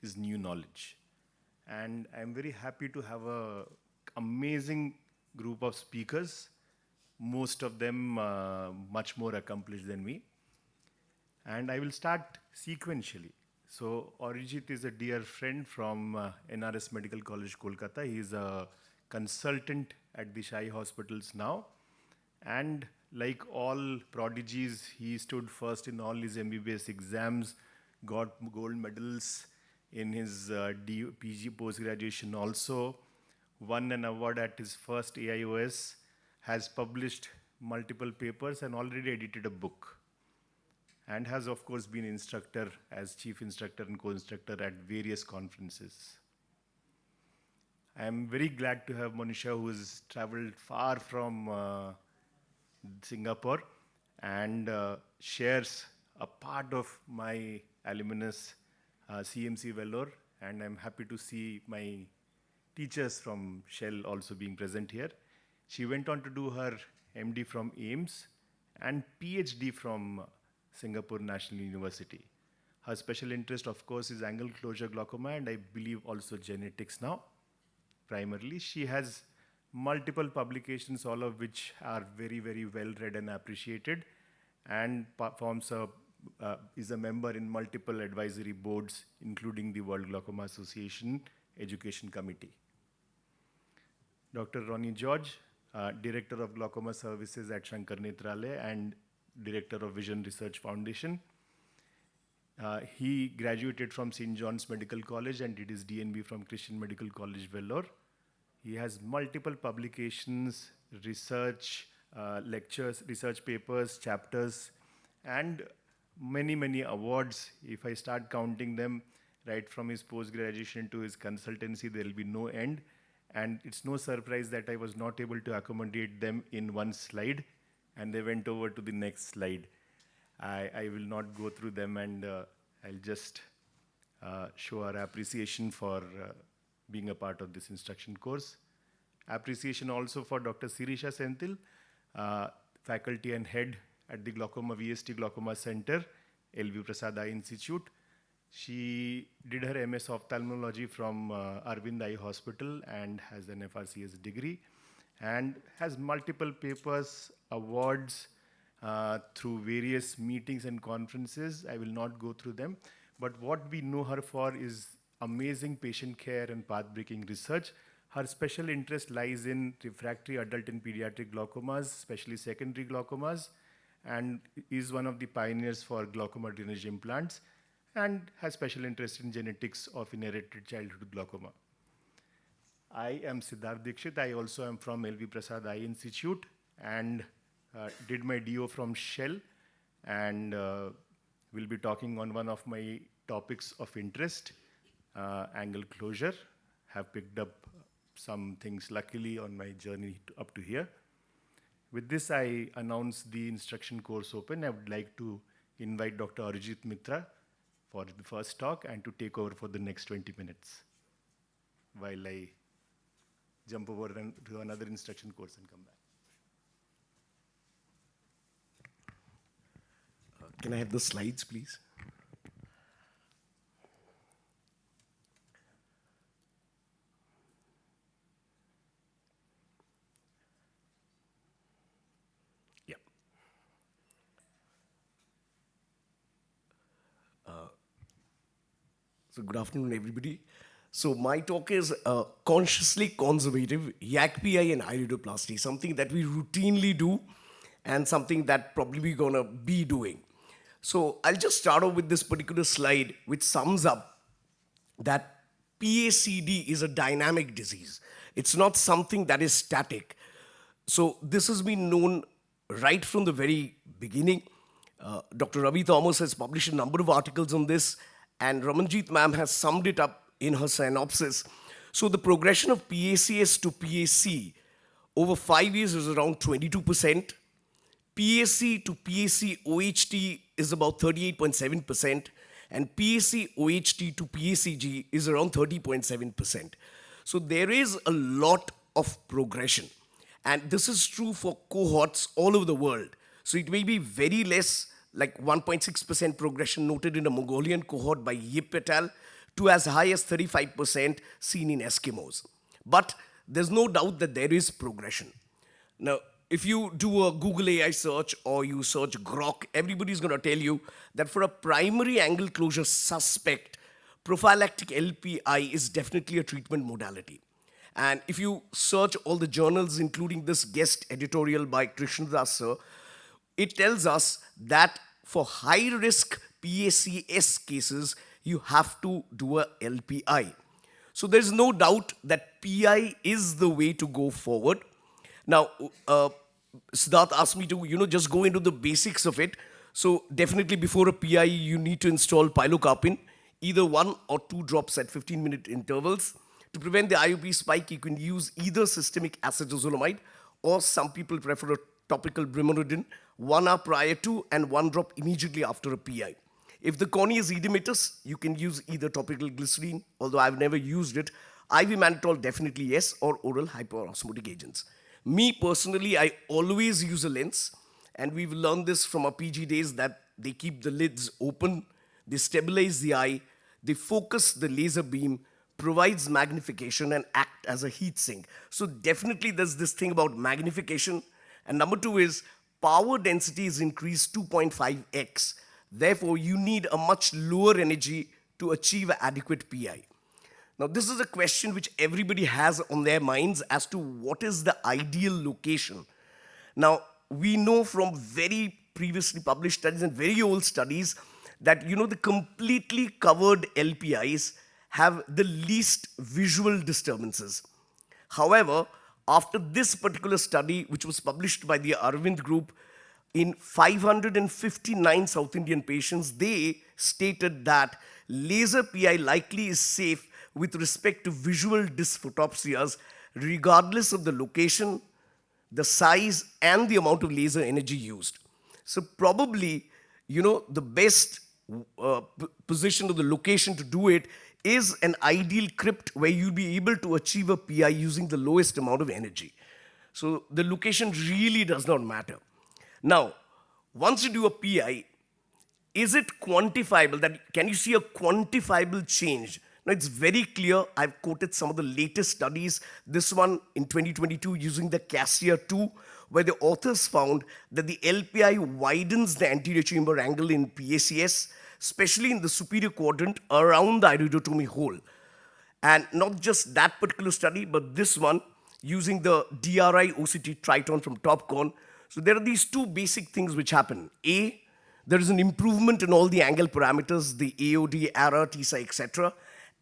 is new knowledge. And I'm very happy to have an amazing group of speakers, most of them much more accomplished than me. And I will start sequentially. So Arijit is a dear friend from NRS Medical College, Kolkata. He is a consultant at the Shai hospitals now. And like all prodigies, he stood first in all his MBBS exams, got gold medals in his PG post-graduation also, won an award at his first AIOS, has published multiple papers and already edited a book, and has of course been instructor as chief instructor and co-instructor at various conferences. I am very glad to have Monisha, who has traveled far from Singapore and shares a part of my alumnus CMC Vellore, and I'm happy to see my teachers from Shell also being present here. She went on to do her MD from AIMS and PhD from Singapore National University. Her special interest, of course, is angle closure glaucoma, and I believe also genetics now. Primarily, she has multiple publications, all of which are very, very well read and appreciated, and is a member in multiple advisory boards, including the World Glaucoma Association Education Committee. Dr. Ronnie George, Director of Glaucoma Services at Shankar Nethralaya and Director of Vision Research Foundation. He graduated from St. John's Medical College and did his DNB from Christian Medical College, Vellore. He has multiple publications, research, lectures, research papers, chapters, and many, many awards. If I start counting them, right from his post-graduation to his consultancy, there will be no end. And it's no surprise that I was not able to accommodate them in one slide, and they went over to the next slide. I will not go through them, and I'll just show our appreciation for being a part of this instruction course. Appreciation also for Dr. Sirisha Senthil, faculty and head at the Glaucoma VST Glaucoma Center, LV Prasad Eye Institute. She did her MS Ophthalmology from Arvind Eye Hospital and has an FRCS degree, and has multiple papers, awards, through various meetings and conferences. I will not go through them, but what we know her for is amazing patient care and path-breaking research. Her special interest lies in refractory adult and pediatric glaucomas, especially secondary glaucomas, and is one of the pioneers for glaucoma drainage implants, and has special interest in genetics of inherited childhood glaucoma. I am Siddharth Dikshit. I also am from LV Prasad Eye Institute and did my DO from Shell, and will be talking on one of my topics of interest, angle closure. Have picked up some things luckily on my journey up to here. With this, I announce the instruction course open. I would like to invite Dr. Arijit Mitra for the first talk and to take over for the next 20 minutes while I jump over to another instruction course and come back. Can I have the slides, please? Yeah. So good afternoon, everybody. So my talk is consciously conservative YAG-PI and iridoplasty, something that we routinely do and something that probably we're gonna be doing. So I'll just start off with this particular slide, which sums up that PACD is a dynamic disease. It's not something that is static. So this has been known right from the very beginning. Dr. Ravi Thomas has published a number of articles on this, and Ramanjeet ma'am has summed it up in her synopsis. So the progression of PACS to PAC over 5 years is around 22%. PAC to PAC OHT is about 38.7%, and PAC OHT to PACG is around 30.7%. So there is a lot of progression, and this is true for cohorts all over the world. So it may be very less, like 1.6% progression noted in a Mongolian cohort by Yip et al., to as high as 35% seen in Eskimos. But there's no doubt that there is progression. Now, if you do a Google AI search or you search Grok, everybody's going to tell you that for a primary angle closure suspect, prophylactic LPI is definitely a treatment modality. And if you search all the journals, including this guest editorial by Krishnadas sir, it tells us that for high risk PACS cases, you have to do a LPI. So there's no doubt that PI is the way to go forward. Now, Siddharth asked me to, just go into the basics of it. So definitely before a PI, you need to install pilocarpine, either 1 or 2 drops at 15-minute intervals. To prevent the IOP spike, you can use either systemic acetazolamide or some people prefer a topical brimonidine, 1 hour prior to and 1 drop immediately after a PI. If the cornea is edematous, you can use either topical glycerine, although I've never used it. IV mannitol, definitely yes, or oral hyperosmotic agents. Me personally, I always use a lens, and we've learned this from our PG days that they keep the lids open, they stabilize the eye, they focus the laser beam, provides magnification, and act as a heat sink. So definitely there's this thing about magnification. And number 2 is power density is increased 2.5x. Therefore, you need a much lower energy to achieve adequate PI. Now, this is a question which everybody has on their minds as to what is the ideal location. Now, we know from very previously published studies and very old studies that, the completely covered LPIs have the least visual disturbances. However, after this particular study, which was published by the Arvind Group, in 559 South Indian patients, they stated that laser PI likely is safe with respect to visual dysphotopsias, regardless of the location, the size, and the amount of laser energy used. So probably, the best position of the location to do it is an ideal crypt where you'll be able to achieve a PI using the lowest amount of energy. So the location really does not matter. Now, once you do a PI, is it quantifiable? Can you see a quantifiable change? Now, it's very clear. I've quoted some of the latest studies. This one in 2022 using the Cassia 2, where the authors found that the LPI widens the anterior chamber angle in PACS, especially in the superior quadrant around the iridotomy hole. And not just that particular study, but this one using the DRI OCT Triton from Topcon. So there are these 2 basic things which happen. A, there is an improvement in all the angle parameters, the AOD, ARA, TISA, etc.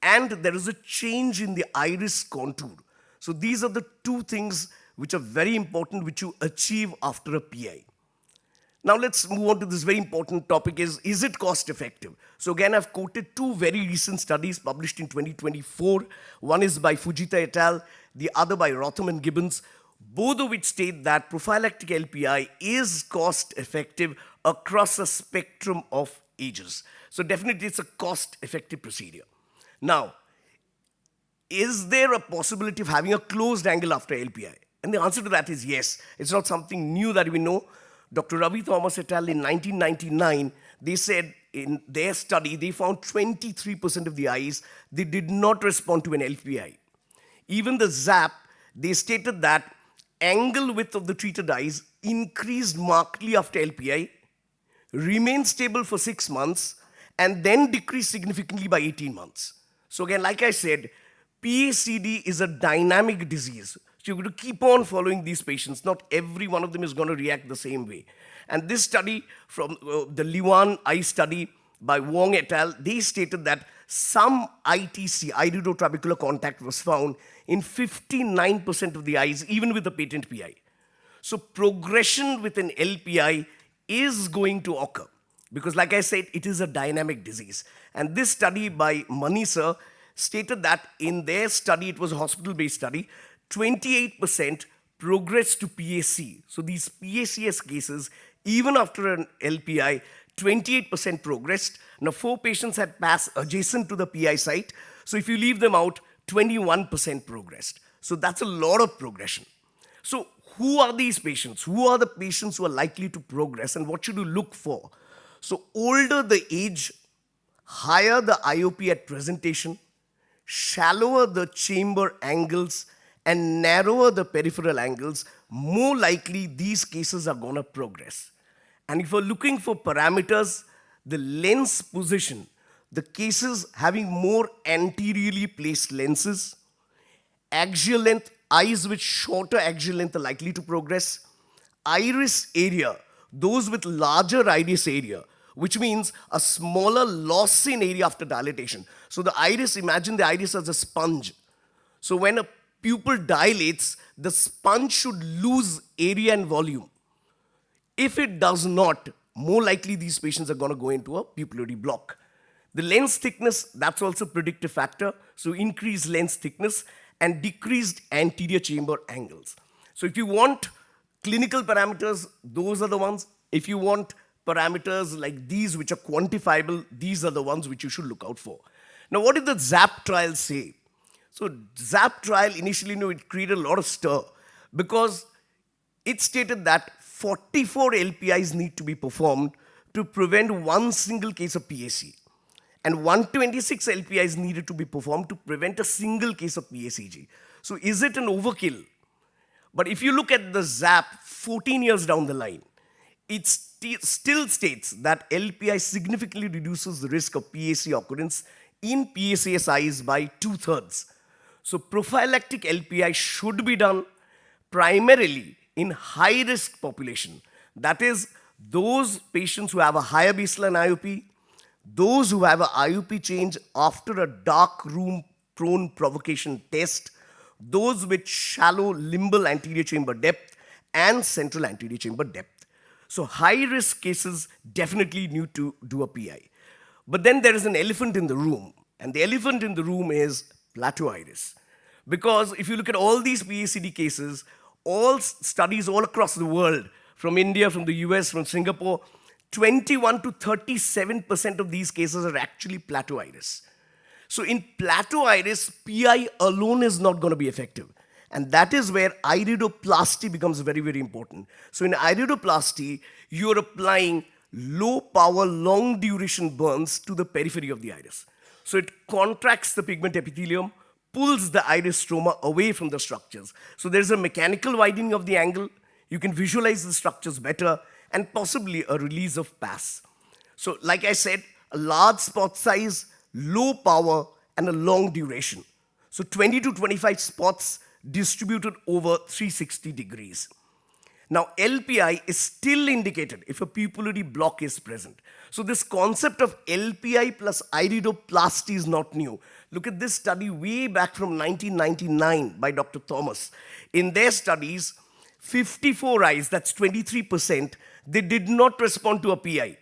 And there is a change in the iris contour. So these are the 2 things which are very important, which you achieve after a PI. Now let's move on to this very important topic is it cost effective? So again, I've quoted 2 very recent studies published in 2024. One is by Fujita et al., the other by Rotham and Gibbons, both of which state that prophylactic LPI is cost effective across a spectrum of ages. So definitely it's a cost effective procedure. Now, is there a possibility of having a closed angle after LPI? And the answer to that is yes. It's not something new that we know. Dr. Ravi Thomas et al. In 1999, they said in their study, they found 23% of the eyes, they did not respond to an LPI. Even the ZAP, they stated that angle width of the treated eyes increased markedly after LPI, remained stable for 6 months, and then decreased significantly by 18 months. So again, like I said, PACD is a dynamic disease. So you're going to keep on following these patients. Not every one of them is going to react the same way. And this study from the Liwan eye study by Wong et al., they stated that some ITC, iridotrabecular contact, was found in 59% of the eyes, even with the patent PI. So progression with an LPI is going to occur because, like I said, it is a dynamic disease. And this study by Mani sir stated that in their study, it was a hospital-based study, 28% progressed to PAC. So these PACS cases, even after an LPI, 28% progressed. Now 4 patients had passed adjacent to the PI site. So if you leave them out, 21% progressed. So that's a lot of progression. So who are these patients? Who are the patients who are likely to progress and what should you look for? So older the age, higher the IOP at presentation, shallower the chamber angles, and narrower the peripheral angles, more likely these cases are going to progress. And if we're looking for parameters, the lens position, the cases having more anteriorly placed lenses, axial length, eyes with shorter axial length are likely to progress. Iris area, those with larger iris area, which means a smaller loss in area after dilatation. So the iris, imagine the iris as a sponge. So when a pupil dilates, the sponge should lose area and volume. If it does not, more likely these patients are going to go into a pupillary block. The lens thickness, that's also a predictive factor. So increased lens thickness and decreased anterior chamber angles. So if you want clinical parameters, those are the ones. If you want parameters like these which are quantifiable, these are the ones which you should look out for. Now, what did the ZAP trial say? So ZAP trial initially, it created a lot of stir because it stated that 44 LPIs need to be performed to prevent one single case of PAC. And 126 LPIs needed to be performed to prevent a single case of PACG. So is it an overkill? But if you look at the ZAP 14 years down the line, it still states that LPI significantly reduces the risk of PAC occurrence in PACS eyes by 2/3. So prophylactic LPI should be done primarily in high-risk population. That is, those patients who have a higher baseline IOP, those who have an IOP change after a dark room prone provocation test, those with shallow limbal anterior chamber depth and central anterior chamber depth. So high-risk cases definitely need to do a PI. But then there is an elephant in the room, and the elephant in the room is plateau iris. Because if you look at all these PACD cases, all studies all across the world, from India, from the US, from Singapore, 21 to 37% of these cases are actually plateau iris. So in plateau iris, PI alone is not going to be effective. And that is where iridoplasty becomes very, very important. So in iridoplasty, you're applying low power, long duration burns to the periphery of the iris. So it contracts the pigment epithelium, pulls the iris stroma away from the structures. So there's a mechanical widening of the angle. You can visualize the structures better and possibly a release of PAS. So like I said, a large spot size, low power, and a long duration. So 20 to 25 spots distributed over 360 degrees. Now, LPI is still indicated if a pupillary block is present. So this concept of LPI plus iridoplasty is not new. Look at this study way back from 1999 by Dr. Thomas. In their studies, 54 eyes, that's 23%, they did not respond to a PI.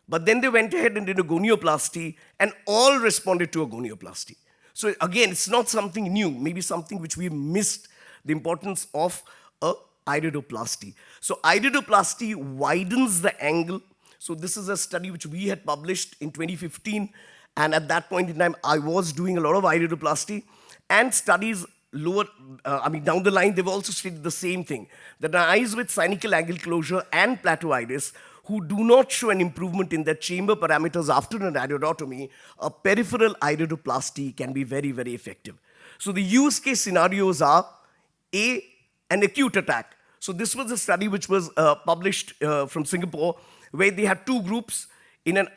But then they went ahead and did a gonioplasty, and all responded to a gonioplasty. So again, it's not something new, maybe something which we missed the importance of a iridoplasty. So iridoplasty widens the angle. So this is a study which we had published in 2015, and at that point in time, I was doing a lot of iridoplasty, and studies down the line, they've also stated the same thing, that eyes with cynical angle closure and plateau iris who do not show an improvement in their chamber parameters after an iridotomy, a peripheral iridoplasty can be very, very effective. So the use case scenarios are A, an acute attack. So this was a study which was published from Singapore, where they had two groups. In an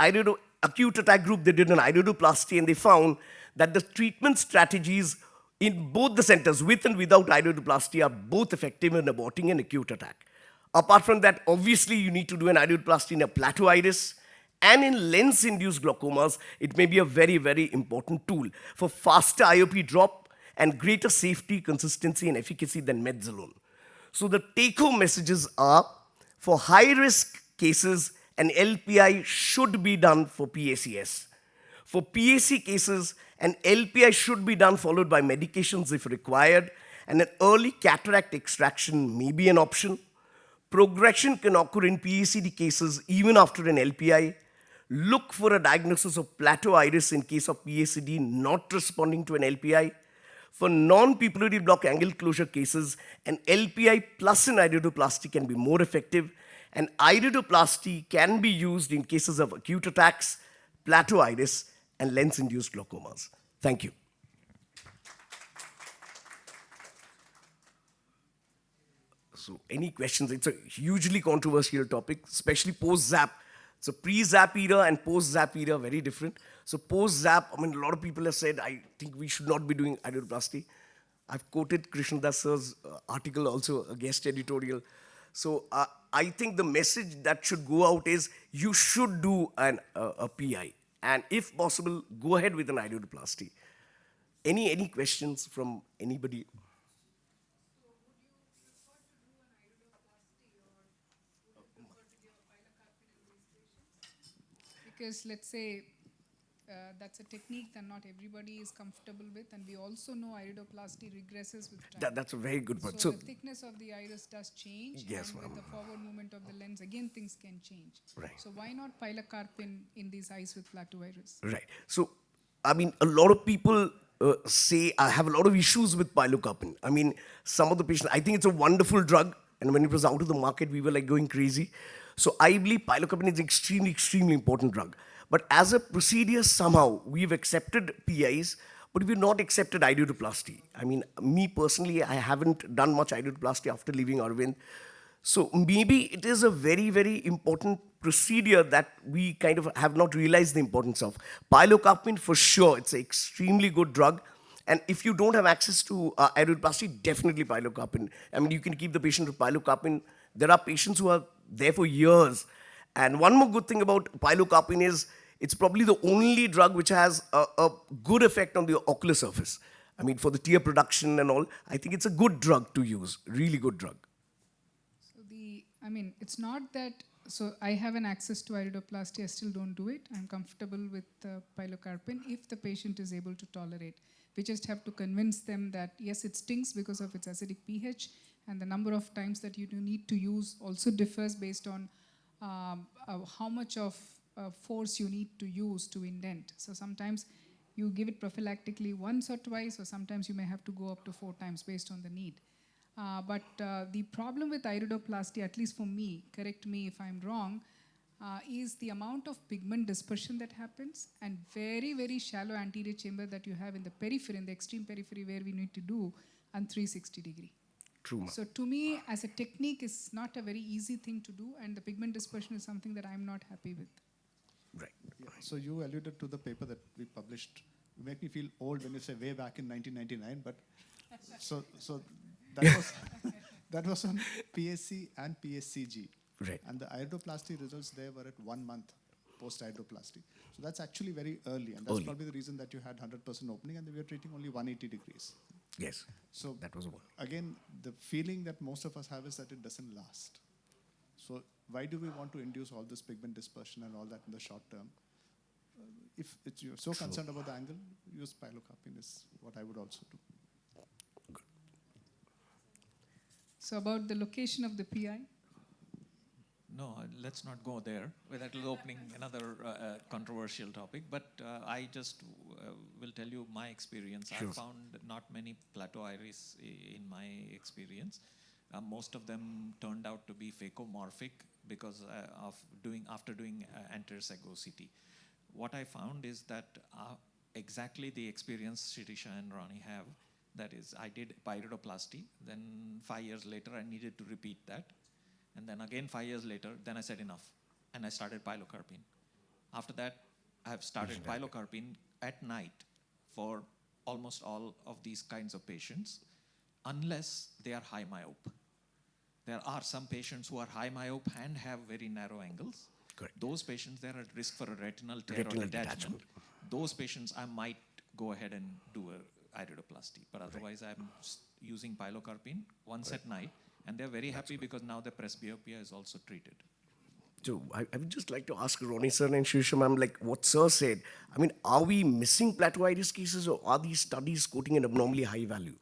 acute attack group, they did an iridoplasty, and they found that the treatment strategies in both the centers, with and without iridoplasty, are both effective in aborting an acute attack. Apart from that, obviously, you need to do an iridoplasty in a plateau iris, and in lens-induced glaucomas, it may be a very, very important tool for faster IOP drop and greater safety, consistency, and efficacy than meds alone. So the take-home messages are, for high-risk cases, an LPI should be done for PACS. For PAC cases, an LPI should be done followed by medications if required, and an early cataract extraction may be an option. Progression can occur in PACD cases even after an LPI. Look for a diagnosis of plateau iris in case of PACD not responding to an LPI. For non-pupillary block angle closure cases, an LPI plus an iridoplasty can be more effective, and iridoplasty can be used in cases of acute attacks, plateau iris, and lens-induced glaucomas. Thank you. So, any questions? It's a hugely controversial topic, especially post-ZAP. So, pre-ZAP era and post-ZAP era, very different. So, post-ZAP, I mean, a lot of people have said, I think we should not be doing iridoplasty. I've quoted Krishnadas sir's article, also a guest editorial. So, I think the message that should go out is you should do a PI. And if possible, go ahead with an iridoplasty. Any questions from anybody? Because let's say that's a technique that not everybody is comfortable with, and we also know iridoplasty regresses with time. That's a very good point. So the thickness of the iris does change, Yes, and with the forward movement of the lens, again things can change. Right. So why not pilocarpine in these eyes with plateau iris? Right. So, I mean, a lot of people say I have a lot of issues with pilocarpine. I mean, some of the patients, I think it's a wonderful drug, and when it was out of the market, we were like going crazy. So, I believe pilocarpine is extremely, extremely important drug. But as a procedure, somehow we've accepted PIs, but we've not accepted iridoplasty. I mean, me personally, I haven't done much iridoplasty after leaving Arvind. So maybe it is a very, very important procedure that we kind of have not realized the importance of. Pilocarpine, for sure, it's an extremely good drug. And if you don't have access to iridoplasty, definitely pilocarpine. I mean, you can keep the patient with pilocarpine. There are patients who are there for years. And one more good thing about pilocarpine is it's probably the only drug which has a good effect on the ocular surface. I mean, for the tear production and all, I think it's a good drug to use, really good drug. So I mean, it's not that, so I have an access to iridoplasty, I still don't do it. I'm comfortable with pilocarpine if the patient is able to tolerate. We just have to convince them that yes, it stings because of its acidic pH, and the number of times that you do need to use also differs based on how much of force you need to use to indent. So sometimes you give it prophylactically once or twice, or sometimes you may have to go up to 4 times based on the need. But the problem with iridoplasty, at least for me, correct me if I'm wrong, is the amount of pigment dispersion that happens, and very, very shallow anterior chamber that you have in the periphery, in the extreme periphery where we need to do on 360 degree. True. So to me, as a technique, it's not a very easy thing to do, and the pigment dispersion is something that I'm not happy with. Right. Yeah. So you alluded to the paper that we published. You make me feel old when you say way back in 1999, but so that was that was on PSC and PSCG. Right. And the iridoplasty results there were at 1 month post-iridoplasty. So that's actually very early, and that's probably the reason that you had 100% opening, and we were treating only 180 degrees. Yes. So that was one. Again, the feeling that most of us have is that it doesn't last. So why do we want to induce all this pigment dispersion and all that in the short term? If you're so concerned about the angle, use pilocarpine is what I would also do. So about the location of the PI? No, let's not go there. Well, that will opening another controversial topic. But I just will tell you my experience. Sure. I found not many plateau iris in my experience. Most of them turned out to be phacomorphic because after doing anterior CT. What I found is that exactly the experience Shirisha and Ronnie have. That is, I did pyridoplasty. Then 5 years later, I needed to repeat that. And then again 5 years later, then I said enough. And I started pilocarpine. After that, I have started pilocarpine at night for almost all of these kinds of patients, unless they are high myope. There are some patients who are high myope and have very narrow angles. Correct. Those patients, they're at risk for a retinal tear or detachment. Those patients, I might go ahead and do a iridoplasty. But otherwise, I'm using pilocarpine once at night. And they're very happy because now the presbyopia is also treated. So I would just like to ask Ronnie sir and Shirisha ma'am, like what sir said. I mean, are we missing plateau iris cases, or are these studies quoting an abnormally high value?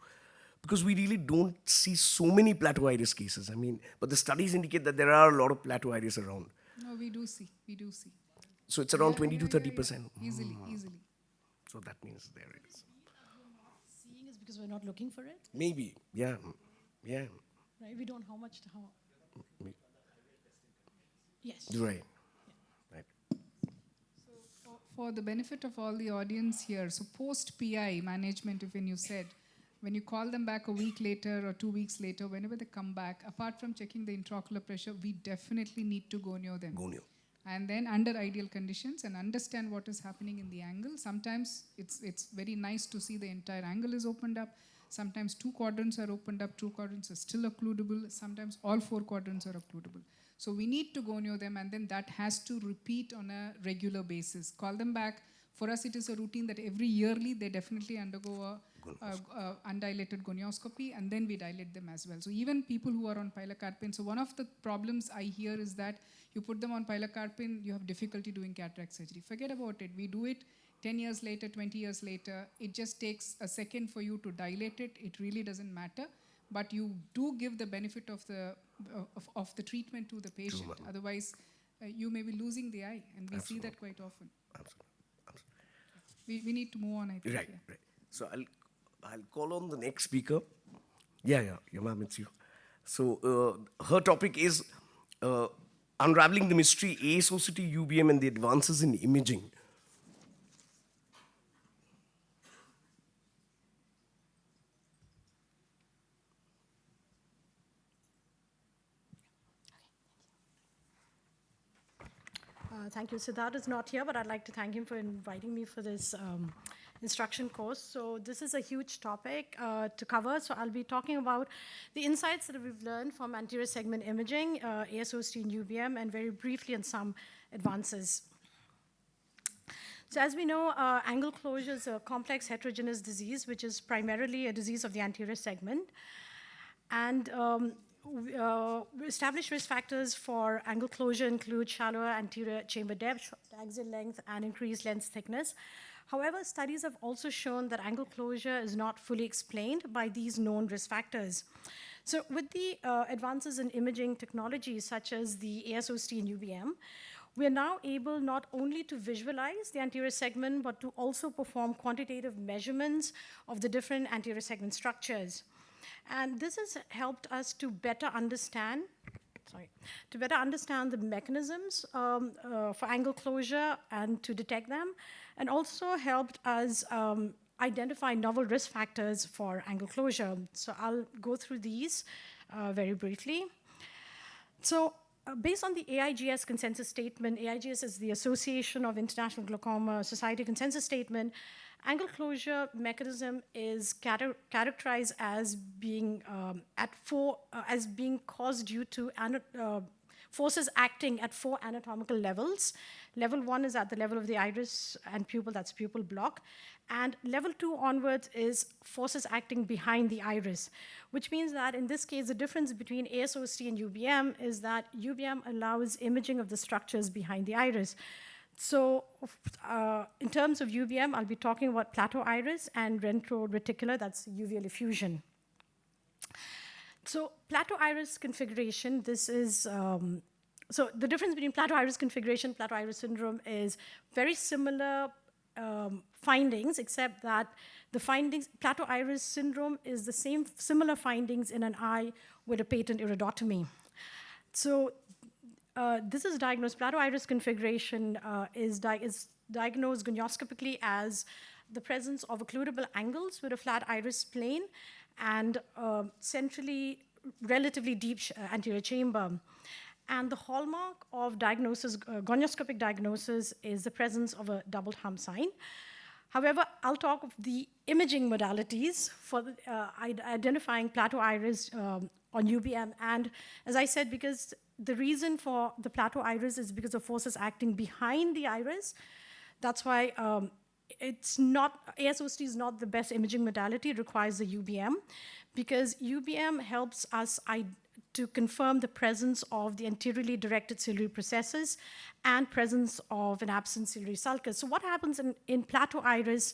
Because we really don't see so many plateau iris cases. I mean, but the studies indicate that there are a lot of plateau iris around. No, we do see. So it's around 20 to 30%. Easily. So that means there is. Seeing is because we're not looking for it, Maybe, yeah. right? We don't how much to how. Yes. Right. for the benefit of all the audience here, so post PI management, if when you said, when you call them back a week later or 2 weeks later, whenever they come back, apart from checking the intraocular pressure, we definitely need to gonio them. Gonio. And then under ideal conditions and understand what is happening in the angle. Sometimes it's very nice to see the entire angle is opened up. Sometimes 2 quadrants are opened up, 2 quadrants are still occludable. Sometimes all 4 quadrants are occludable. So we need to gonio them, and then that has to repeat on a regular basis. Call them back. For us, it is a routine that every yearly they definitely undergo a undilated gonioscopy, and then we dilate them as well. So even people who are on pilocarpine, so one of the problems I hear is that you put them on pilocarpine, you have difficulty doing cataract surgery. Forget about it. We do it 10 years later, 20 years later. It just takes a second for you to dilate it. It really doesn't matter. But you do give the benefit of the treatment to the patient. Otherwise, you may be losing the eye, and we see that quite often. Absolutely. We need to move on, I think. Right, right. So I'll call on the next speaker. Yeah, ma'am, it's you. So her topic is unraveling the mystery, AIOS2025 UBM and the advances in imaging. Thank you. Siddharth is not here, but I'd like to thank him for inviting me for this instruction course. So this is a huge topic to cover. So I'll be talking about the insights that we've learned from anterior segment imaging, AIOS2025 and UBM, and very briefly on some advances. So as we know, angle closure is a complex heterogeneous disease, which is primarily a disease of the anterior segment. And established risk factors for angle closure include shallower anterior chamber depth, axial length, and increased lens thickness. However, studies have also shown that angle closure is not fully explained by these known risk factors. So with the advances in imaging technologies such as the AIOS2025 and UBM, we are now able not only to visualize the anterior segment, but to also perform quantitative measurements of the different anterior segment structures. And this has helped us to better understand the mechanisms for angle closure and to detect them, and also helped us identify novel risk factors for angle closure. So I'll go through these very briefly. So based on the AIGS consensus statement, AIGS is the Association of International Glaucoma Society consensus statement, angle closure mechanism is characterized as being being caused due to forces acting at 4 anatomical levels. Level 1 is at the level of the iris and pupil, that's pupil block. And level 2 onwards is forces acting behind the iris, which means that in this case, the difference between AIOS2025 and UBM is that UBM allows imaging of the structures behind the iris. So in terms of UBM, I'll be talking about plateau iris and retroreticular, that's uveal effusion. So plateau iris configuration, this is, so the difference between plateau iris configuration, plateau iris syndrome is very similar findings, except that the findings, plateau iris syndrome is the same, similar findings in an eye with a patent iridotomy. So this is diagnosed, plateau iris configuration is diagnosed gonioscopically as the presence of occludable angles with a flat iris plane and centrally relatively deep anterior chamber. And the hallmark of diagnosis, gonioscopic diagnosis, is the presence of a double hump sign. However, I'll talk of the imaging modalities for identifying plateau iris on UBM. And as I said, because the reason for the plateau iris is because of forces acting behind the iris. That's why it's not, AIOS2025 is not the best imaging modality. It requires the UBM, because UBM helps us to confirm the presence of the anteriorly directed ciliary processes and presence of an absent ciliary sulcus. So what happens in plateau iris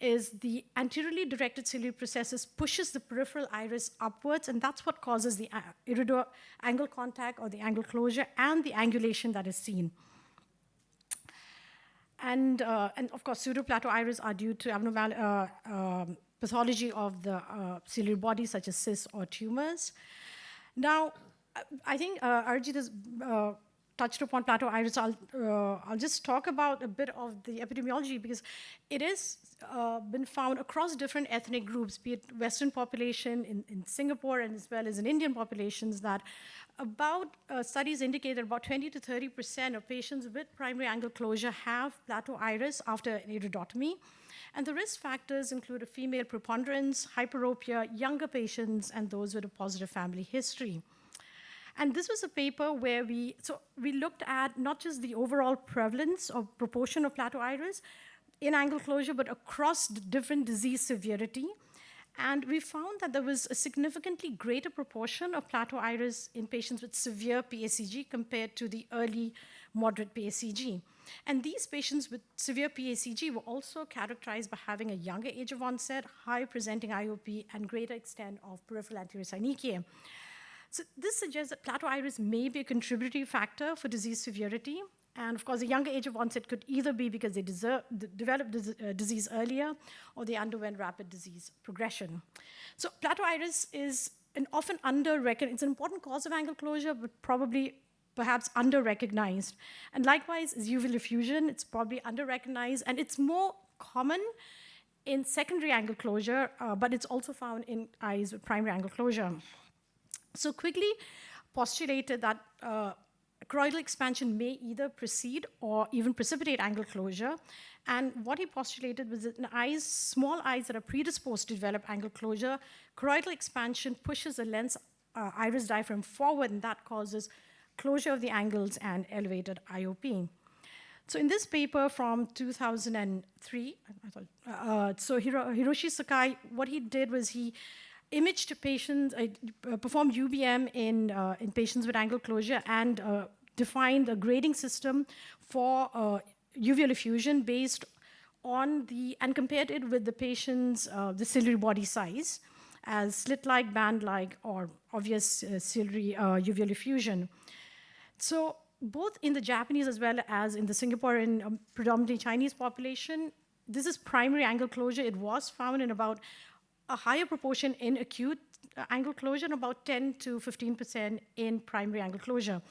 is the anteriorly directed ciliary processes pushes the peripheral iris upwards, and that's what causes the irido angle contact or the angle closure and the angulation that is seen. And of course, pseudoplateau iris are due to abnormal pathology of the ciliary body, such as cysts or tumors. Now, I think Arjit has touched upon plateau iris. I'll just talk about a bit of the epidemiology because it is been found across different ethnic groups, be it Western population in Singapore and as well as in Indian populations, that studies indicate that about 20 to 30% of patients with primary angle closure have plateau iris after an iridotomy. And the risk factors include a female preponderance, hyperopia, younger patients, and those with a positive family history. And this was a paper where we looked at not just the overall prevalence or proportion of plateau iris in angle closure, but across different disease severity. And we found that there was a significantly greater proportion of plateau iris in patients with severe PACG compared to the early moderate PACG. And these patients with severe PACG were also characterized by having a younger age of onset, high presenting IOP, and greater extent of peripheral anterior synechiae. So this suggests that plateau iris may be a contributory factor for disease severity. And of course, a younger age of onset could either be because they developed disease earlier or they underwent rapid disease progression. So plateau iris is an often it's an important cause of angle closure, but perhaps under-recognized. And likewise, is uveal effusion. It's probably under-recognized, and it's more common in secondary angle closure, but it's also found in eyes with primary angle closure. So Quigley postulated that choroidal expansion may either precede or even precipitate angle closure. And what he postulated was that in small eyes that are predisposed to develop angle closure, choroidal expansion pushes the lens iris diaphragm forward, and that causes closure of the angles and elevated IOP. So in this paper from 2003, Hiroshi Sakai, what he did was he imaged patients, performed UBM in patients with angle closure and defined a grading system for uveal effusion based on and compared it with the patient's the ciliary body size as slit-like, band-like, or obvious ciliary uveal effusion. So both in the Japanese as well as in the Singaporean predominantly Chinese population, this is primary angle closure. It was found in about a higher proportion in acute angle closure and about 10 to 15% in primary angle closure.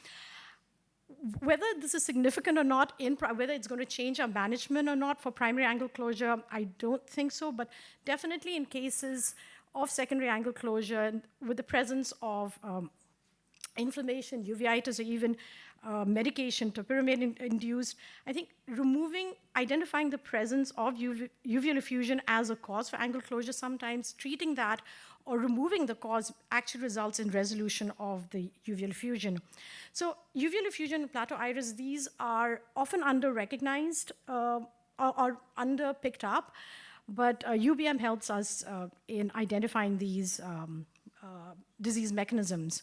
Whether this is significant or not, whether it's going to change our management or not for primary angle closure, I don't think so, but definitely in cases of secondary angle closure with the presence of inflammation, uveitis, or even medication, topiramate-induced, I think identifying the presence of uveal effusion as a cause for angle closure, sometimes treating that or removing the cause actually results in resolution of the uveal effusion. So uveal effusion and plateau iris, these are often under-recognized or under-picked up, but UBM helps us in identifying these disease mechanisms.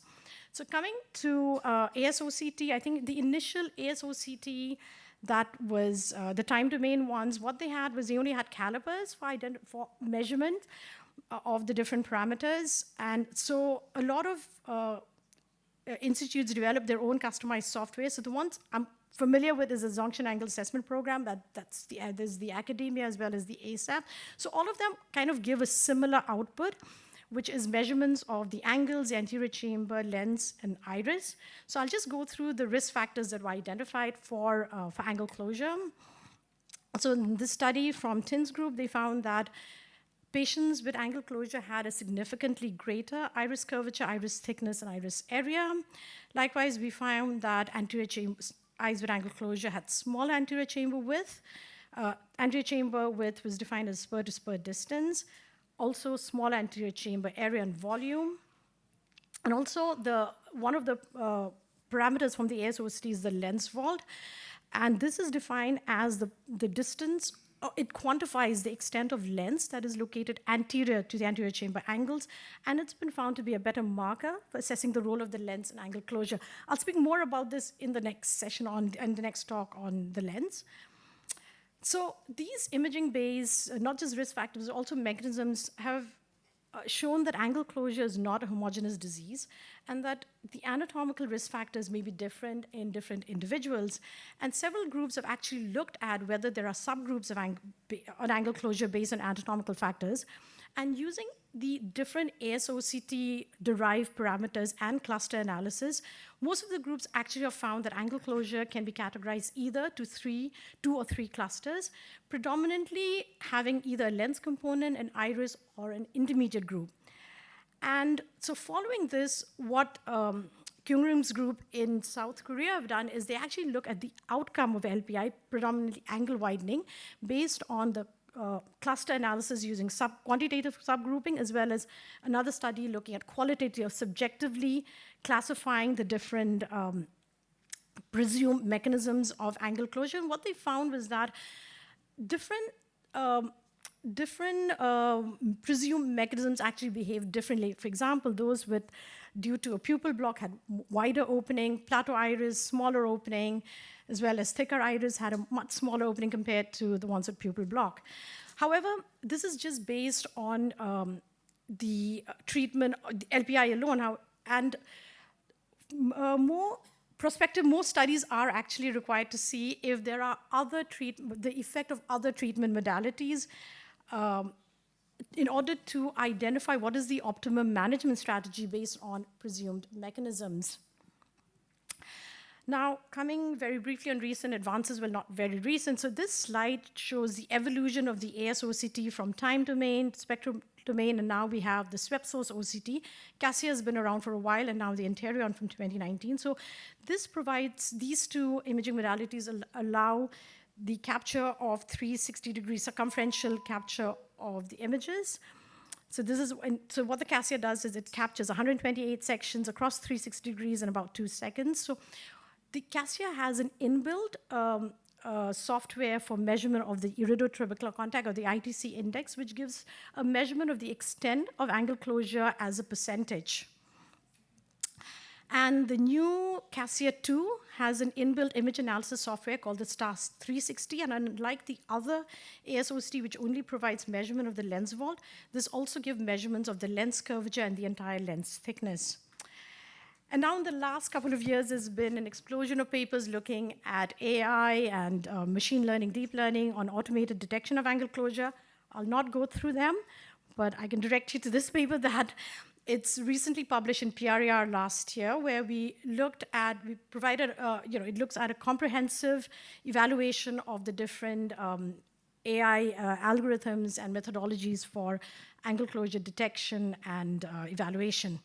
So coming to ASOCT, I think the initial ASOCT that was the time domain ones, what they had was they only had calipers for measurement of the different parameters. And so a lot of institutes developed their own customized software. So the ones I'm familiar with is the Zhongshan Angle Assessment Program. There's the academia as well as the ASAP. So all of them kind of give a similar output, which is measurements of the angles, the anterior chamber, lens, and iris. So I'll just go through the risk factors that were identified for angle closure. So in this study from Tin's group, they found that patients with angle closure had a significantly greater iris curvature, iris thickness, and iris area. Likewise, we found that eyes with angle closure had small anterior chamber width. Anterior chamber width was defined as spur-to-spur distance. Also small anterior chamber area and volume. And also one of the parameters from the ASOCT is the lens vault. And this is defined as the distance, it quantifies the extent of lens that is located anterior to the anterior chamber angles. And it's been found to be a better marker for assessing the role of the lens in angle closure. I'll speak more about this in the next session and the next talk on the lens. So these imaging-based, not just risk factors, also mechanisms have shown that angle closure is not a homogeneous disease and that the anatomical risk factors may be different in different individuals. And several groups have actually looked at whether there are subgroups of angle closure based on anatomical factors. And using the different ASOCT-derived parameters and cluster analysis, most of the groups actually have found that angle closure can be categorized either to two or three clusters, predominantly having either a lens component, an iris, or an intermediate group. And so following this, what Kyungrim's group in South Korea have done is they actually look at the outcome of LPI, predominantly angle widening, based on the cluster analysis using quantitative subgrouping, as well as another study looking at qualitative, subjectively classifying the different presumed mechanisms of angle closure. And what they found was that different presumed mechanisms actually behave differently. For example, those with, due to a pupil block, had wider opening, plateau iris, smaller opening, as well as thicker iris had a much smaller opening compared to the ones with pupil block. However, this is just based on the treatment, the LPI alone, and more studies are actually required to see if there are the effect of other treatment modalities in order to identify what is the optimum management strategy based on presumed mechanisms. Now, coming very briefly on recent advances, well, not very recent. So this slide shows the evolution of the AIOS-OCT from time domain, spectrum domain, and now we have the swept source OCT. Cassia has been around for a while, and now the Anterion from 2019. So this provides, these two imaging modalities allow the capture of 360-degree circumferential capture of the images. So so what the Cassia does is it captures 128 sections across 360 degrees in about 2 seconds. So the Cassia has an inbuilt software for measurement of the iridotrabecular contact, or the ITC index, which gives a measurement of the extent of angle closure as a percentage. And the new Cassia 2 has an inbuilt image analysis software called the STAR 360, and unlike the other AIOS-OCT, which only provides measurement of the lens vault, this also gives measurements of the lens curvature and the entire lens thickness. And now in the last couple of years, there's been an explosion of papers looking at AI and machine learning, deep learning on automated detection of angle closure. I'll not go through them, but I can direct you to this paper that it's recently published in PRER last year, where we provided, it looks at a comprehensive evaluation of the different AI algorithms and methodologies for angle closure detection and evaluation.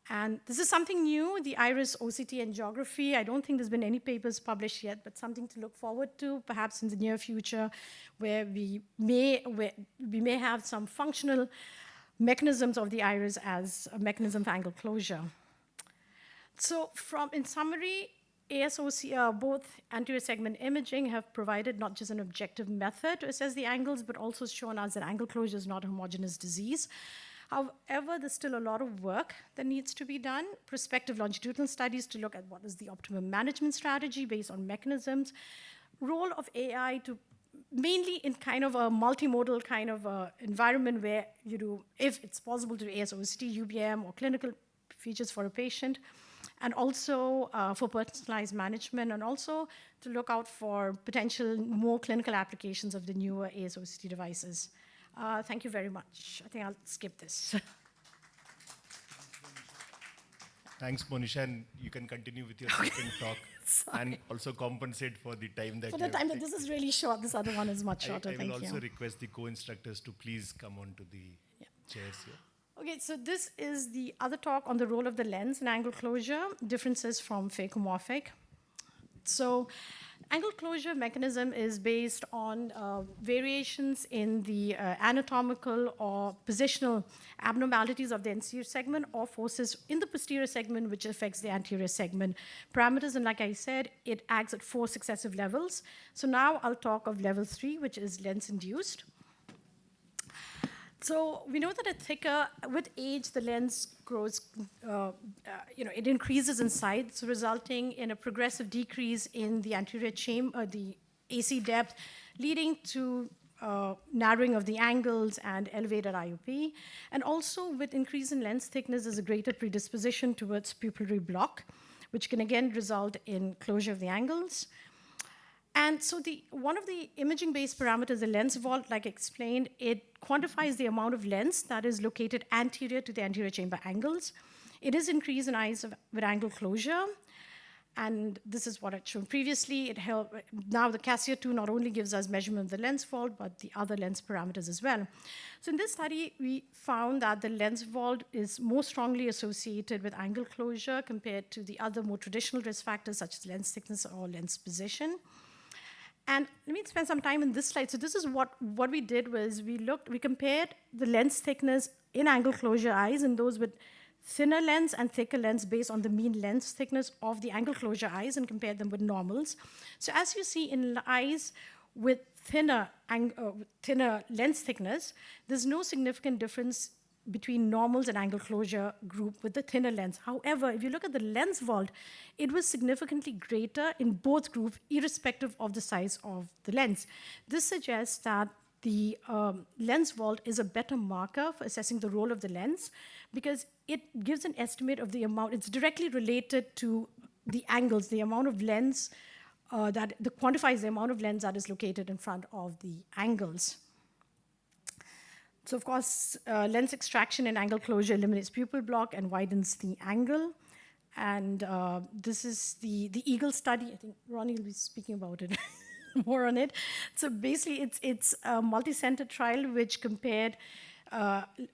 And this is something new, the iris OCT angiography. I don't think there's been any papers published yet, but something to look forward to, perhaps in the near future, where we may have some functional mechanisms of the iris as a mechanism for angle closure. So in summary, AIOS-OCT, both anterior segment imaging have provided not just an objective method to assess the angles, but also shown us that angle closure is not a homogeneous disease. However, there's still a lot of work that needs to be done, prospective longitudinal studies to look at what is the optimum management strategy based on mechanisms, role of AI to mainly in kind of a multimodal kind of environment where you do, if it's possible to do AIOS-OCT, UBM, or clinical features for a patient, and also for personalized management, and also to look out for potential more clinical applications of the newer AIOS-OCT devices. Thank you very much. I think I'll skip this. Thanks, Monisha, and you can continue with your second talk. And also compensate for the time that This is really short. This other one is much shorter. I will also request the co-instructors to please come on to the chairs here. Okay, so this is the other talk on the role of the lens in angle closure, differences from phacomorphic. So angle closure mechanism is based on variations in the anatomical or positional abnormalities of the anterior segment or forces in the posterior segment which affects the anterior segment parameters. And like I said, it acts at 4 successive levels. So now I'll talk of level 3, which is lens-induced. So we know that with age, the lens grows, it increases in size, resulting in a progressive decrease in the anterior chamber, the AC depth, leading to narrowing of the angles and elevated IOP. And also with increase in lens thickness, there's a greater predisposition towards pupillary block, which can again result in closure of the angles. And so one of the imaging-based parameters, the lens vault, like I explained, it quantifies the amount of lens that is located anterior to the anterior chamber angles. It is increased in eyes with angle closure. And this is what I'd shown previously. Now the CASIA 2 not only gives us measurement of the lens vault, but the other lens parameters as well. So in this study, we found that the lens vault is more strongly associated with angle closure compared to the other more traditional risk factors such as lens thickness or lens position. And let me spend some time in this slide. So this is what we did was we compared the lens thickness in angle closure eyes and those with thinner lens and thicker lens based on the mean lens thickness of the angle closure eyes and compared them with normals. So as you see in eyes with thinner lens thickness, there's no significant difference between normals and angle closure group with the thinner lens. However, if you look at the lens vault, it was significantly greater in both groups, irrespective of the size of the lens. This suggests that the lens vault is a better marker for assessing the role of the lens because it gives an estimate of the amount. It's directly related to the angles, the amount of lens quantifies the amount of lens that is located in front of the angles. So of course, lens extraction and angle closure eliminates pupil block and widens the angle. And this is the EAGLE study. I think Ronnie will be speaking about it. More on it. So basically, it's a multi-center trial which compared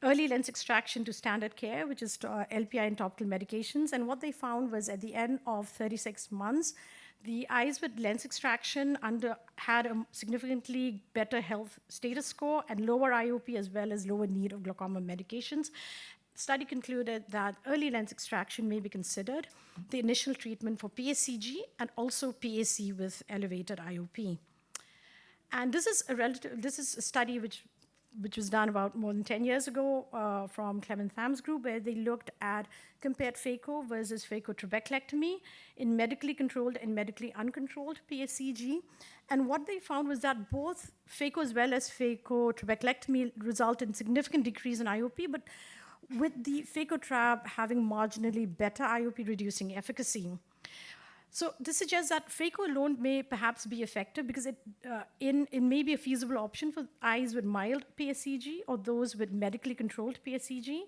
early lens extraction to standard care, which is LPI and topical medications. And what they found was at the end of 36 months, the eyes with lens extraction had a significantly better health status score and lower IOP as well as lower need of glaucoma medications. Study concluded that early lens extraction may be considered the initial treatment for PSCG and also PAC with elevated IOP. And this is a study which was done about more than 10 years ago from Clement Tham's group, where they compared phaco versus phacotrabeclectomy in medically controlled and medically uncontrolled PSCG. And what they found was that both phaco as well as phacotrabeclectomy result in significant decrease in IOP, but with the phacotrab having marginally better IOP reducing efficacy. So this suggests that phaco alone may perhaps be effective because it may be a feasible option for eyes with mild PSCG or those with medically controlled PSCG.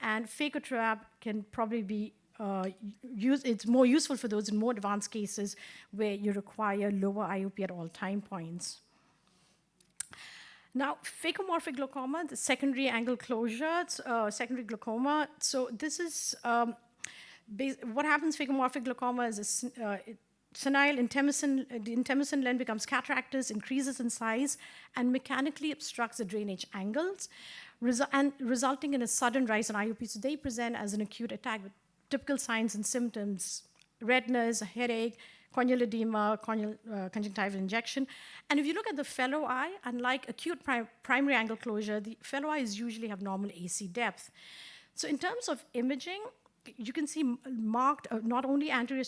And phacotrab can probably be it's more useful for those in more advanced cases where you require lower IOP at all time points. Now, phacomorphic glaucoma, the secondary angle closure, secondary glaucoma. So this is what happens. Phacomorphic glaucoma is senile the intemescent lens becomes cataractous, increases in size, and mechanically obstructs the drainage angles, resulting in a sudden rise in IOP. So they present as an acute attack with typical signs and symptoms: redness, headache, corneal edema, conjunctival injection. And if you look at the fellow eye, unlike acute primary angle closure, the fellow eyes usually have normal AC depth. So in terms of imaging, you can see marked not only anterior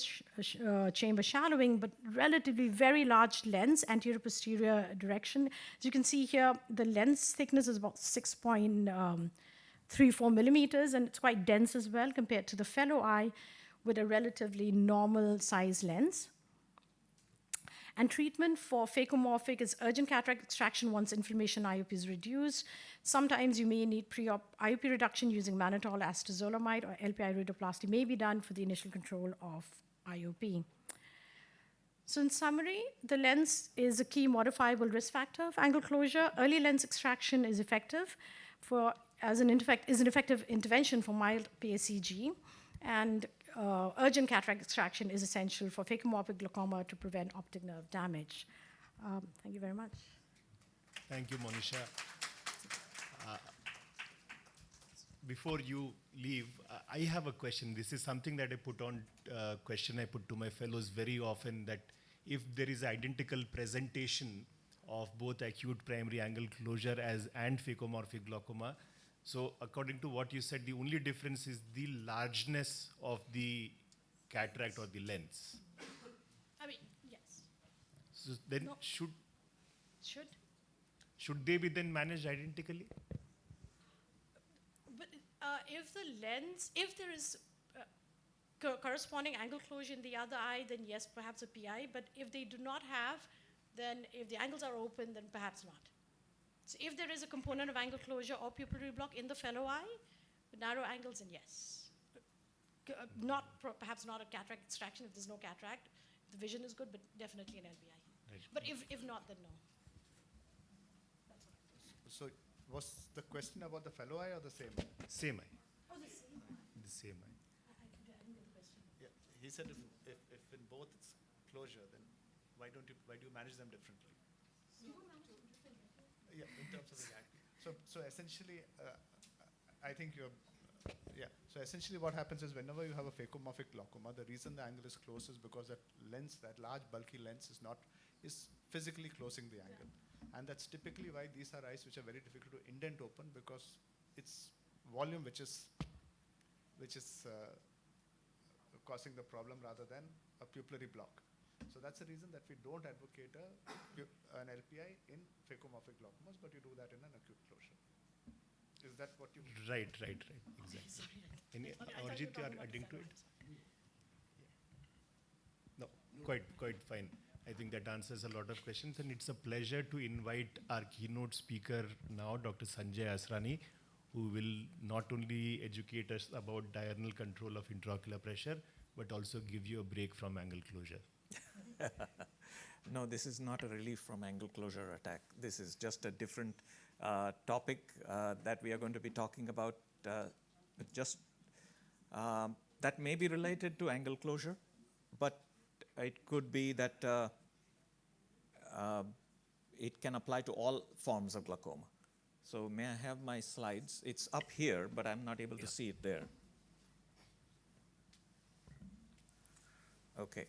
chamber shallowing, but relatively very large lens, anterior-posterior direction. As you can see here, the lens thickness is about 6.34 millimeters, and it's quite dense as well compared to the fellow eye with a relatively normal size lens. And treatment for phacomorphic is urgent cataract extraction once inflammation IOP is reduced. Sometimes you may need pre-op IOP reduction using mannitol, acetazolamide, or LPI rhodoplasty may be done for the initial control of IOP. So in summary, the lens is a key modifiable risk factor of angle closure. Early lens extraction is effective is an effective intervention for mild PSCG, and urgent cataract extraction is essential for phacomorphic glaucoma to prevent optic nerve damage. Thank you very much. Thank you, Monisha. Before you leave, I have a question. This is something that I put to my fellows very often, that if there is identical presentation of both acute primary angle closure and phacomorphic glaucoma, so according to what you said, the only difference is the largeness of the cataract or the lens. I mean, yes. So then No. should Should? they be then managed identically? But if there is corresponding angle closure in the other eye, then yes, perhaps a PI. But if they do not have, then if the angles are open, then perhaps not. So if there is a component of angle closure or pupillary block in the fellow eye with narrow angles, then yes. perhaps not a cataract extraction if there's no cataract. The vision is good, but definitely an LBI. Right. But if not, then no. So was the question about the fellow eye or the same? Same eye. Oh, the same. The same eye. I didn't get the question. Yeah, he said if in both it's closure, then why do you manage them differently? Yeah, in terms of the gag. So essentially, I think you're, yeah. So essentially what happens is whenever you have a phacomorphic glaucoma, the reason the angle is closed is because that lens, that large bulky lens is physically closing the angle. And that's typically why these are eyes which are very difficult to indent open, because it's volume which is causing the problem rather than a pupillary block. So that's the reason that we don't advocate an LPI in phacomorphic glaucomas, but you do that in an acute closure. Is that what you? Right. Exactly. Any Arjit, you are adding to it? No, quite fine. I think that answers a lot of questions, and it's a pleasure to invite our keynote speaker now, Dr. Sanjay Asrani, who will not only educate us about diurnal control of intraocular pressure, but also give you a break from angle closure. No, this is not a relief from angle closure attack. This is just a different topic that we are going to be talking about, that may be related to angle closure, but it could be that it can apply to all forms of glaucoma. So may I have my slides? It's up here, but I'm not able to see it there. Okay.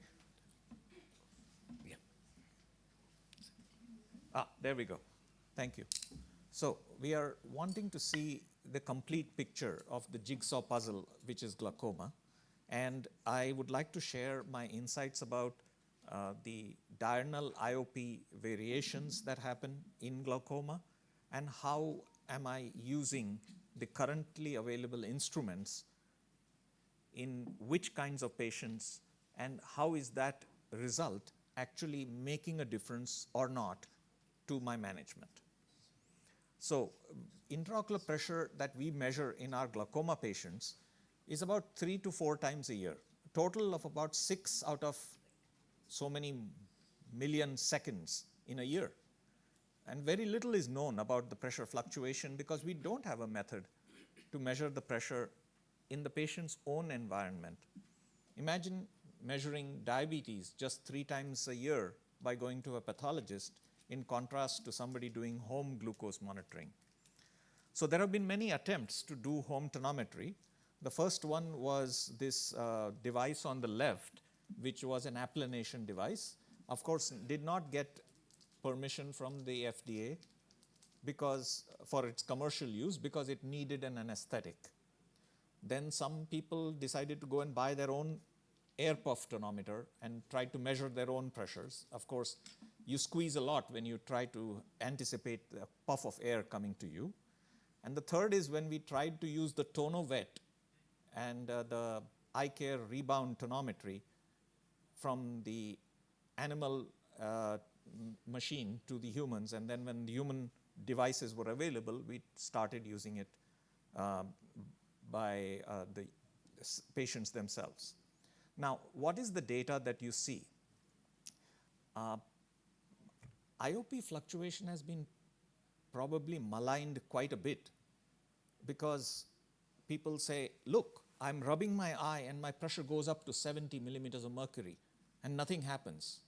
There we go. Thank you. So we are wanting to see the complete picture of the jigsaw puzzle, which is glaucoma. And I would like to share my insights about the diurnal IOP variations that happen in glaucoma, and how am I using the currently available instruments in which kinds of patients, and how is that result actually making a difference or not to my management. So intraocular pressure that we measure in our glaucoma patients is about 3 to 4 times a year, total of about 6 out of so many million seconds in a year. And very little is known about the pressure fluctuation because we don't have a method to measure the pressure in the patient's own environment. Imagine measuring diabetes just 3 times a year by going to a pathologist, in contrast to somebody doing home glucose monitoring. So there have been many attempts to do home tonometry. The first one was this device on the left, which was an applanation device. Of course, did not get permission from the FDA for its commercial use because it needed an anesthetic. Then some people decided to go and buy their own air puff tonometer and tried to measure their own pressures. Of course, you squeeze a lot when you try to anticipate the puff of air coming to you. And the third is when we tried to use the TonoVet and the eye care rebound tonometry from the animal machine to the humans, and then when the human devices were available, we started using it by the patients themselves. Now, what is the data that you see? IOP fluctuation has been probably maligned quite a bit because people say, look, I'm rubbing my eye and my pressure goes up to 70 millimeters of mercury and nothing happens.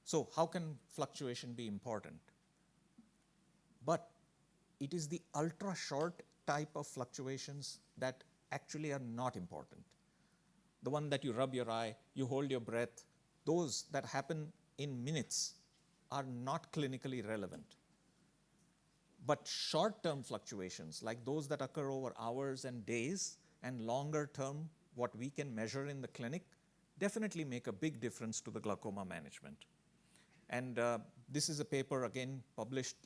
So how can fluctuation be important? But it is the ultra short type of fluctuations that actually are not important. The one that you rub your eye, you hold your breath, those that happen in minutes are not clinically relevant. But short-term fluctuations, like those that occur over hours and days, and longer-term, what we can measure in the clinic, definitely make a big difference to the glaucoma management. And this is a paper, again, published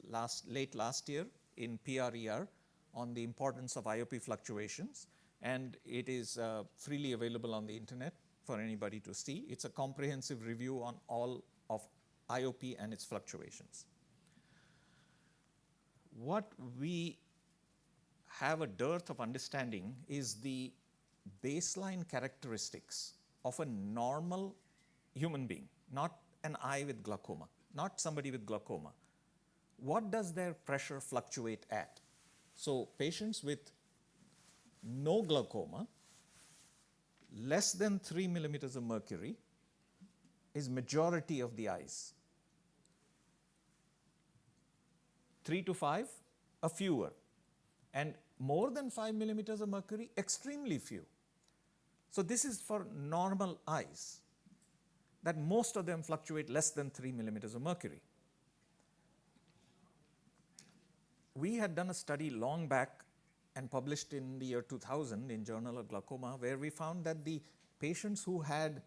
late last year in PRER on the importance of IOP fluctuations. And it is freely available on the internet for anybody to see. It's a comprehensive review on all of IOP and its fluctuations. What we have a dearth of understanding is the baseline characteristics of a normal human being, not an eye with glaucoma, not somebody with glaucoma, what does their pressure fluctuate at? So patients with no glaucoma, less than 3 millimeters of mercury is majority of the eyes. 3 to 5, a fewer. And more than 5 millimeters of mercury, extremely few. So this is for normal eyes, that most of them fluctuate less than 3 millimeters of mercury. We had done a study long back and published in the year 2000 in Journal of Glaucoma, where we found that the patients who had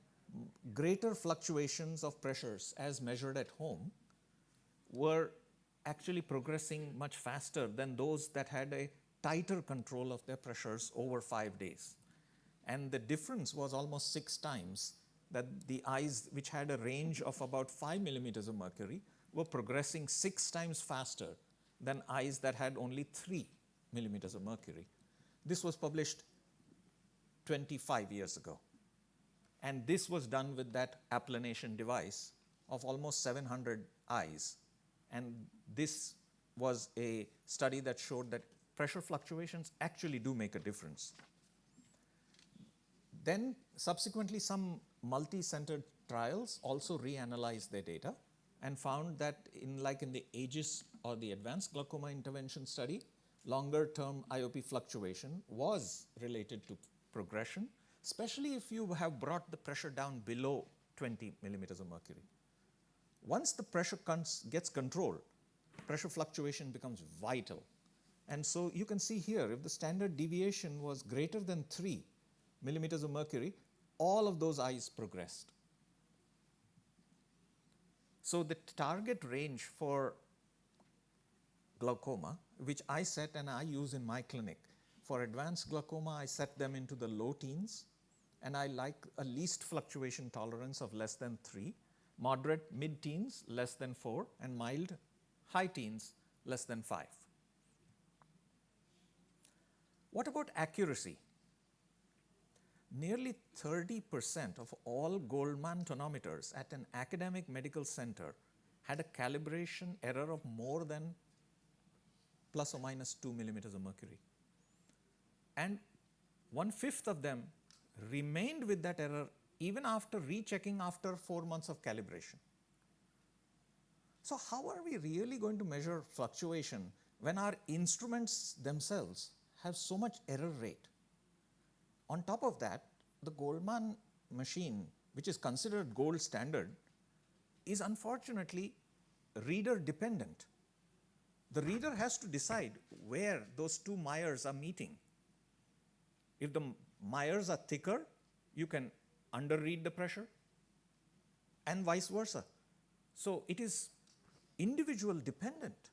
greater fluctuations of pressures as measured at home were actually progressing much faster than those that had a tighter control of their pressures over 5 days. And the difference was almost 6 times, that the eyes which had a range of about 5 millimeters of mercury were progressing 6 times faster than eyes that had only 3 millimeters of mercury. This was published 25 years ago. And this was done with that applanation device of almost 700 eyes. And this was a study that showed that pressure fluctuations actually do make a difference. Then subsequently some multi-centered trials also reanalyzed their data and found that in the AGIS or the Advanced Glaucoma Intervention Study, longer-term IOP fluctuation was related to progression, especially if you have brought the pressure down below 20 millimeters of mercury. Once the pressure gets controlled, pressure fluctuation becomes vital. And so you can see here, if the standard deviation was greater than 3 millimeters of mercury, all of those eyes progressed. So the target range for glaucoma, which I set and I use in my clinic, for advanced glaucoma, I set them into the low teens, and I like a least fluctuation tolerance of less than 3, moderate mid-teens, less than 4, and mild high teens, less than 5. What about accuracy? Nearly 30% of all Goldman tonometers at an academic medical center had a calibration error of more than plus or minus 2 millimeters of mercury. And 1/5 of them remained with that error even after rechecking after 4 months of calibration. So how are we really going to measure fluctuation when our instruments themselves have so much error rate? On top of that, the Goldman machine, which is considered gold standard, is unfortunately reader dependent. The reader has to decide where those 2 Myers are meeting. If the Myers are thicker, you can underread the pressure, and vice versa. So it is individual dependent.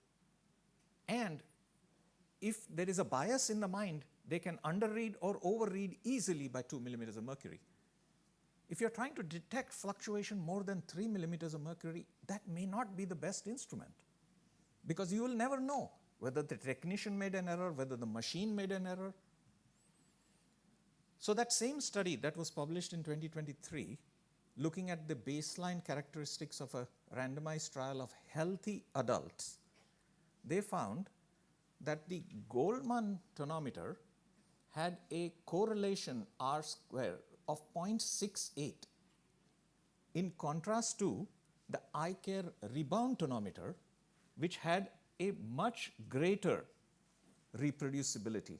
And if there is a bias in the mind, they can underread or overread easily by 2 millimeters of mercury. If you're trying to detect fluctuation more than 3 millimeters of mercury, that may not be the best instrument, because you will never know whether the technician made an error, whether the machine made an error. So that same study that was published in 2023, looking at the baseline characteristics of a randomized trial of healthy adults, they found that the Goldman tonometer had a correlation R square of 0.68, in contrast to the eye care rebound tonometer, which had a much greater reproducibility.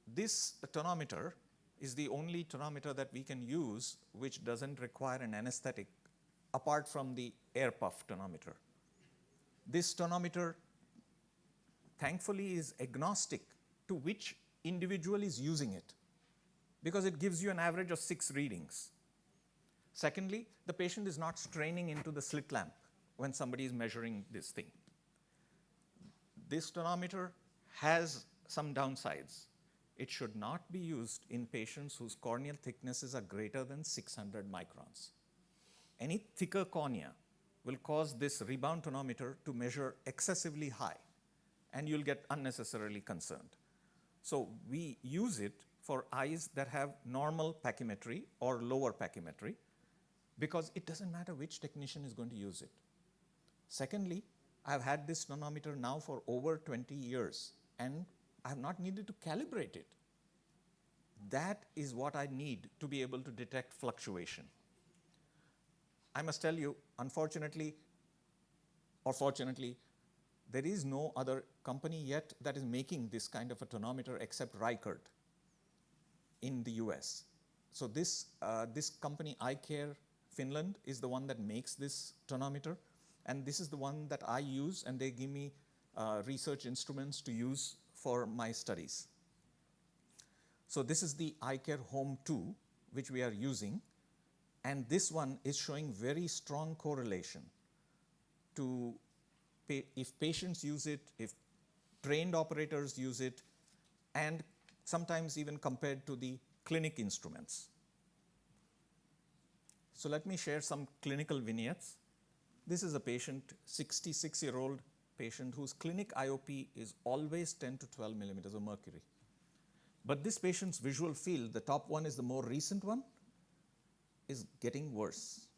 This tonometer is the only tonometer that we can use which doesn't require an anesthetic apart from the air puff tonometer. This tonometer, thankfully, is agnostic to which individual is using it, because it gives you an average of 6 readings. Secondly, the patient is not straining into the slit lamp when somebody is measuring this thing. This tonometer has some downsides. It should not be used in patients whose corneal thicknesses are greater than 600 microns. Any thicker cornea will cause this rebound tonometer to measure excessively high, and you'll get unnecessarily concerned. So we use it for eyes that have normal pachymetry or lower pachymetry because it doesn't matter which technician is going to use it. Secondly, I've had this tonometer now for over 20 years and I have not needed to calibrate it. That is what I need to be able to detect fluctuation. I must tell you, unfortunately or fortunately, there is no other company yet that is making this kind of a tonometer except Reichert in the US. So this company, iCare Finland, is the one that makes this tonometer. And this is the one that I use, and they give me research instruments to use for my studies. So this is the iCare Home 2, which we are using. And this one is showing very strong correlation to if patients use it, if trained operators use it, and sometimes even compared to the clinic instruments. So let me share some clinical vignettes. This is a patient, 66-year-old patient, whose clinic IOP is always 10 to 12 millimeters of mercury. But this patient's visual field, the top one is the more recent one, is getting worse,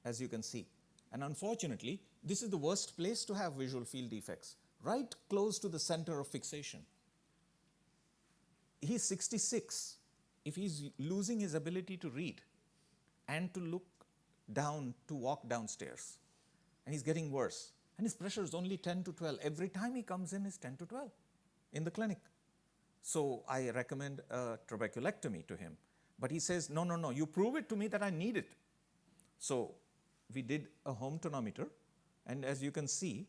as you can see. And unfortunately, this is the worst place to have visual field defects, right close to the center of fixation. He's 66. If he's losing his ability to read and to look down, to walk downstairs, and he's getting worse, and his pressure is only 10 to 12. Every time he comes in is 10 to 12 in the clinic. So I recommend a trabeculectomy to him. But he says, no, no, no, you prove it to me that I need it. So we did a home tonometer, and as you can see,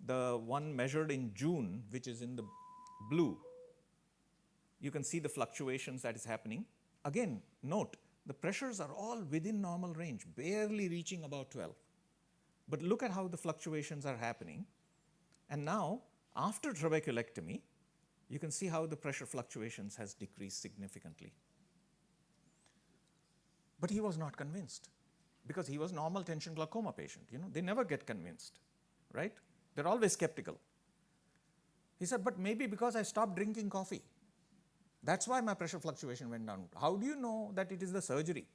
the one measured in June, which is in the blue, you can see the fluctuations that is happening. Again, note, the pressures are all within normal range, barely reaching about 12. But look at how the fluctuations are happening. And now, after trabeculectomy, you can see how the pressure fluctuations has decreased significantly. But he was not convinced because he was normal tension glaucoma patient. You know, they never get convinced, right? They're always skeptical. He said, but maybe because I stopped drinking coffee. That's why my pressure fluctuation went down. How do you know that it is the surgery?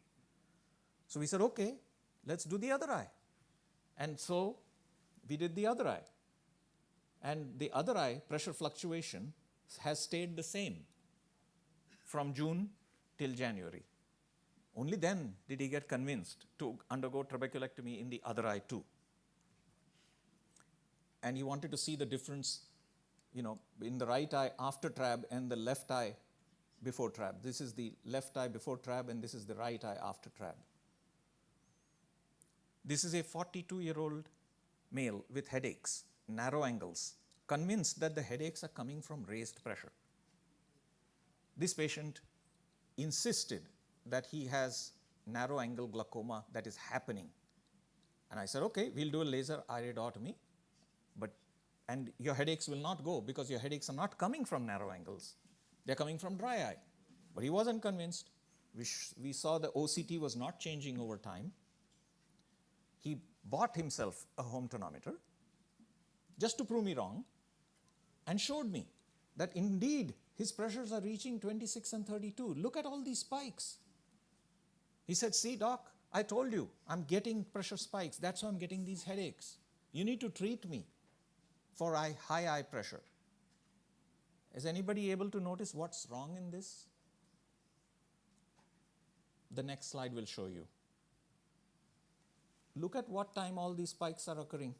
So we said, okay, let's do the other eye. And so we did the other eye. And the other eye pressure fluctuation has stayed the same from June till January. Only then did he get convinced to undergo trabeculectomy in the other eye too. And he wanted to see the difference, you know, in the right eye after trab and the left eye before trab. This is the left eye before trab and this is the right eye after trab. This is a 42-year-old male with headaches, narrow angles, convinced that the headaches are coming from raised pressure. This patient insisted that he has narrow angle glaucoma that is happening. And I said, okay, we'll do a laser iridotomy, and your headaches will not go because your headaches are not coming from narrow angles. They're coming from dry eye. But he wasn't convinced. We saw the OCT was not changing over time. He bought himself a home tonometer just to prove me wrong and showed me that indeed his pressures are reaching 26 and 32. Look at all these spikes. He said, see, doc, I told you, I'm getting pressure spikes. That's why I'm getting these headaches. You need to treat me for high eye pressure. Is anybody able to notice what's wrong in this? The next slide will show you. Look at what time all these spikes are occurring.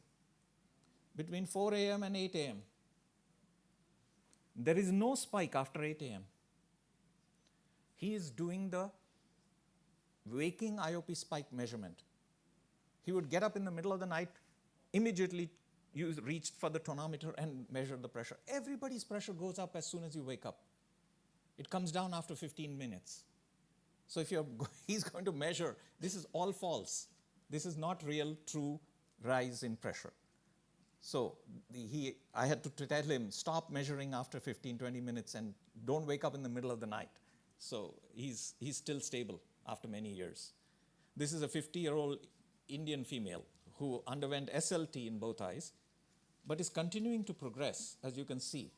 Between 4 a.m. and 8 a.m. There is no spike after 8 a.m. He is doing the waking IOP spike measurement. He would get up in the middle of the night, immediately reach for the tonometer and measure the pressure. Everybody's pressure goes up as soon as you wake up. It comes down after 15 minutes. So if he's going to measure, this is all false. This is not real, true rise in pressure. So I had to tell him, stop measuring after 15, 20 minutes and don't wake up in the middle of the night. So he's still stable after many years. This is a 50-year-old Indian female who underwent SLT in both eyes, but is continuing to progress. As you can see,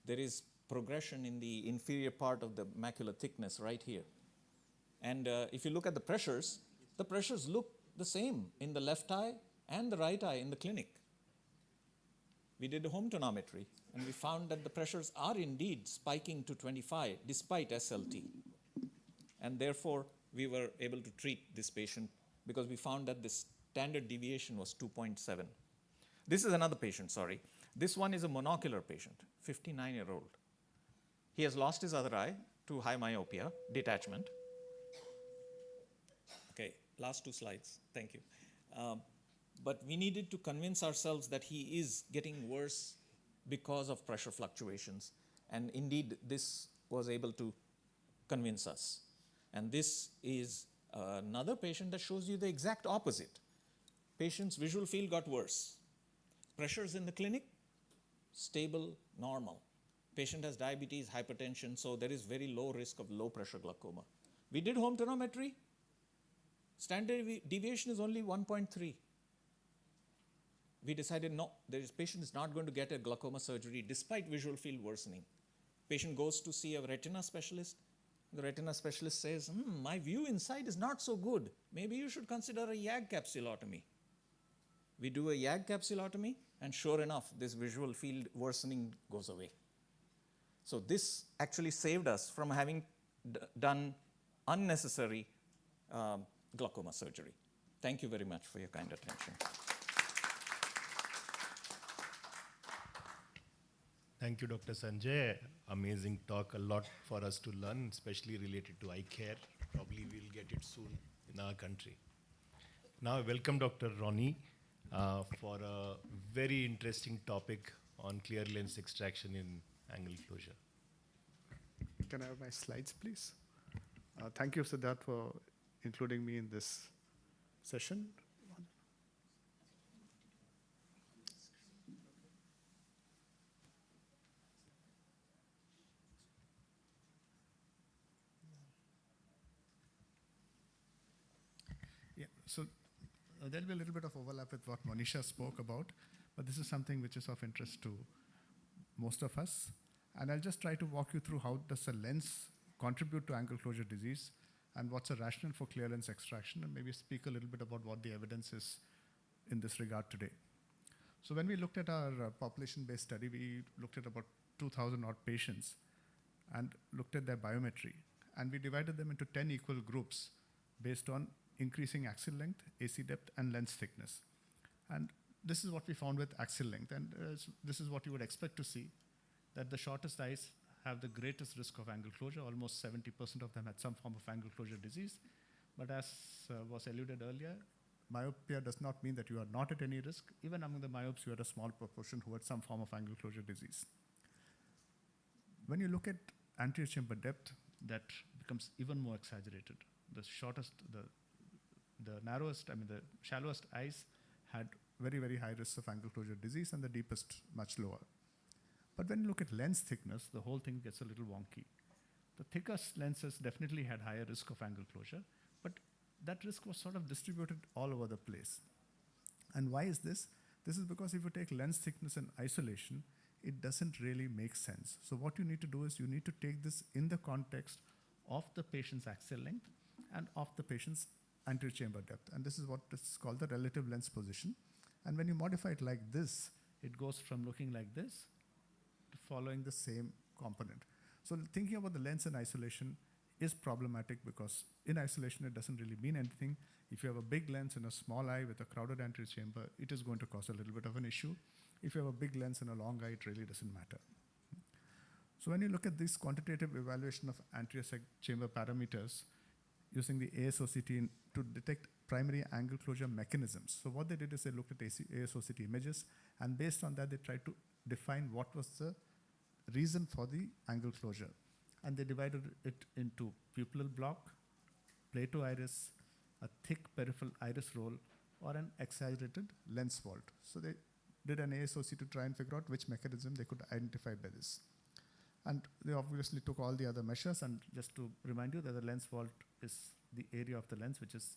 there is progression in the inferior part of the macular thickness right here. And if you look at the pressures look the same in the left eye and the right eye in the clinic. We did a home tonometry, and we found that the pressures are indeed spiking to 25 despite SLT. And therefore, we were able to treat this patient because we found that the standard deviation was 2.7. This is another patient, sorry. This one is a monocular patient, 59-year-old. He has lost his other eye to high myopia, detachment. Okay, last 2 slides, thank you. But we needed to convince ourselves that he is getting worse because of pressure fluctuations. And indeed, this was able to convince us. And this is another patient that shows you the exact opposite. Patient's visual field got worse. Pressures in the clinic, stable, normal. Patient has diabetes, hypertension, so there is very low risk of low pressure glaucoma. We did home tonometry. Standard deviation is only 1.3. We decided, no, this patient is not going to get a glaucoma surgery despite visual field worsening. Patient goes to see a retina specialist. The retina specialist says, my view inside is not so good. Maybe you should consider a YAG capsulotomy. We do a YAG capsulotomy, and sure enough, this visual field worsening goes away. So this actually saved us from having done unnecessary glaucoma surgery. Thank you very much for your kind attention. Thank you, Dr. Sanjay. Amazing talk, a lot for us to learn, especially related to eye care. Probably we'll get it soon in our country. Now I welcome Dr. Ronnie for a very interesting topic on clear lens extraction in angle closure. Can I have my slides, please? Thank you, Siddharth, for including me in this session. Yeah, so there'll be a little bit of overlap with what Monisha spoke about, but this is something which is of interest to most of us. And I'll just try to walk you through how does a lens contribute to angle closure disease and what's a rationale for clear lens extraction, and maybe speak a little bit about what the evidence is in this regard today. So when we looked at our population-based study, we looked at about 2,000 odd patients and looked at their biometry. And we divided them into 10 equal groups based on increasing axial length, AC depth, and lens thickness. And this is what we found with axial length. And this is what you would expect to see, that the shortest eyes have the greatest risk of angle closure. Almost 70% of them had some form of angle closure disease. But as was alluded earlier, myopia does not mean that you are not at any risk. Even among the myopes, you had a small proportion who had some form of angle closure disease. When you look at anterior chamber depth, that becomes even more exaggerated. The shortest, the narrowest, the shallowest eyes had very, very high risks of angle closure disease, and the deepest much lower. But when you look at lens thickness, the whole thing gets a little wonky. The thickest lenses definitely had higher risk of angle closure, but that risk was sort of distributed all over the place. And why is this? This is because if you take lens thickness in isolation, it doesn't really make sense. So what you need to do is you need to take this in the context of the patient's axial length and of the patient's anterior chamber depth. And this is what is called the relative lens position. And when you modify it like this, it goes from looking like this to following the same component. So thinking about the lens in isolation is problematic because in isolation it doesn't really mean anything. If you have a big lens in a small eye with a crowded anterior chamber, it is going to cause a little bit of an issue. If you have a big lens in a long eye, it really doesn't matter. So when you look at this quantitative evaluation of anterior chamber parameters using the AIOS2025 to detect primary angle closure mechanisms. So what they did is they looked at AIOS2025 images, and based on that, they tried to define what was the reason for the angle closure. And they divided it into pupillal block, plato iris, a thick peripheral iris roll, or an exaggerated lens vault. So they did an AIOS2025 to try and figure out which mechanism they could identify by this. And they obviously took all the other measures, and just to remind you that the lens vault is the area of the lens which is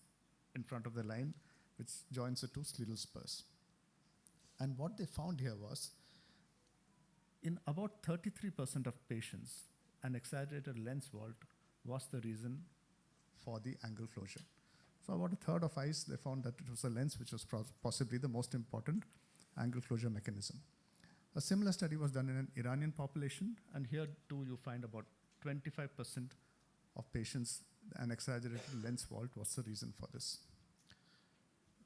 in front of the line which joins the two scleral spurs. And what they found here was in about 33% of patients, an exaggerated lens vault was the reason for the angle closure. So about a third of eyes, they found that it was a lens which was possibly the most important angle closure mechanism. A similar study was done in an Iranian population, and here too you find about 25% of patients, an exaggerated lens vault was the reason for this.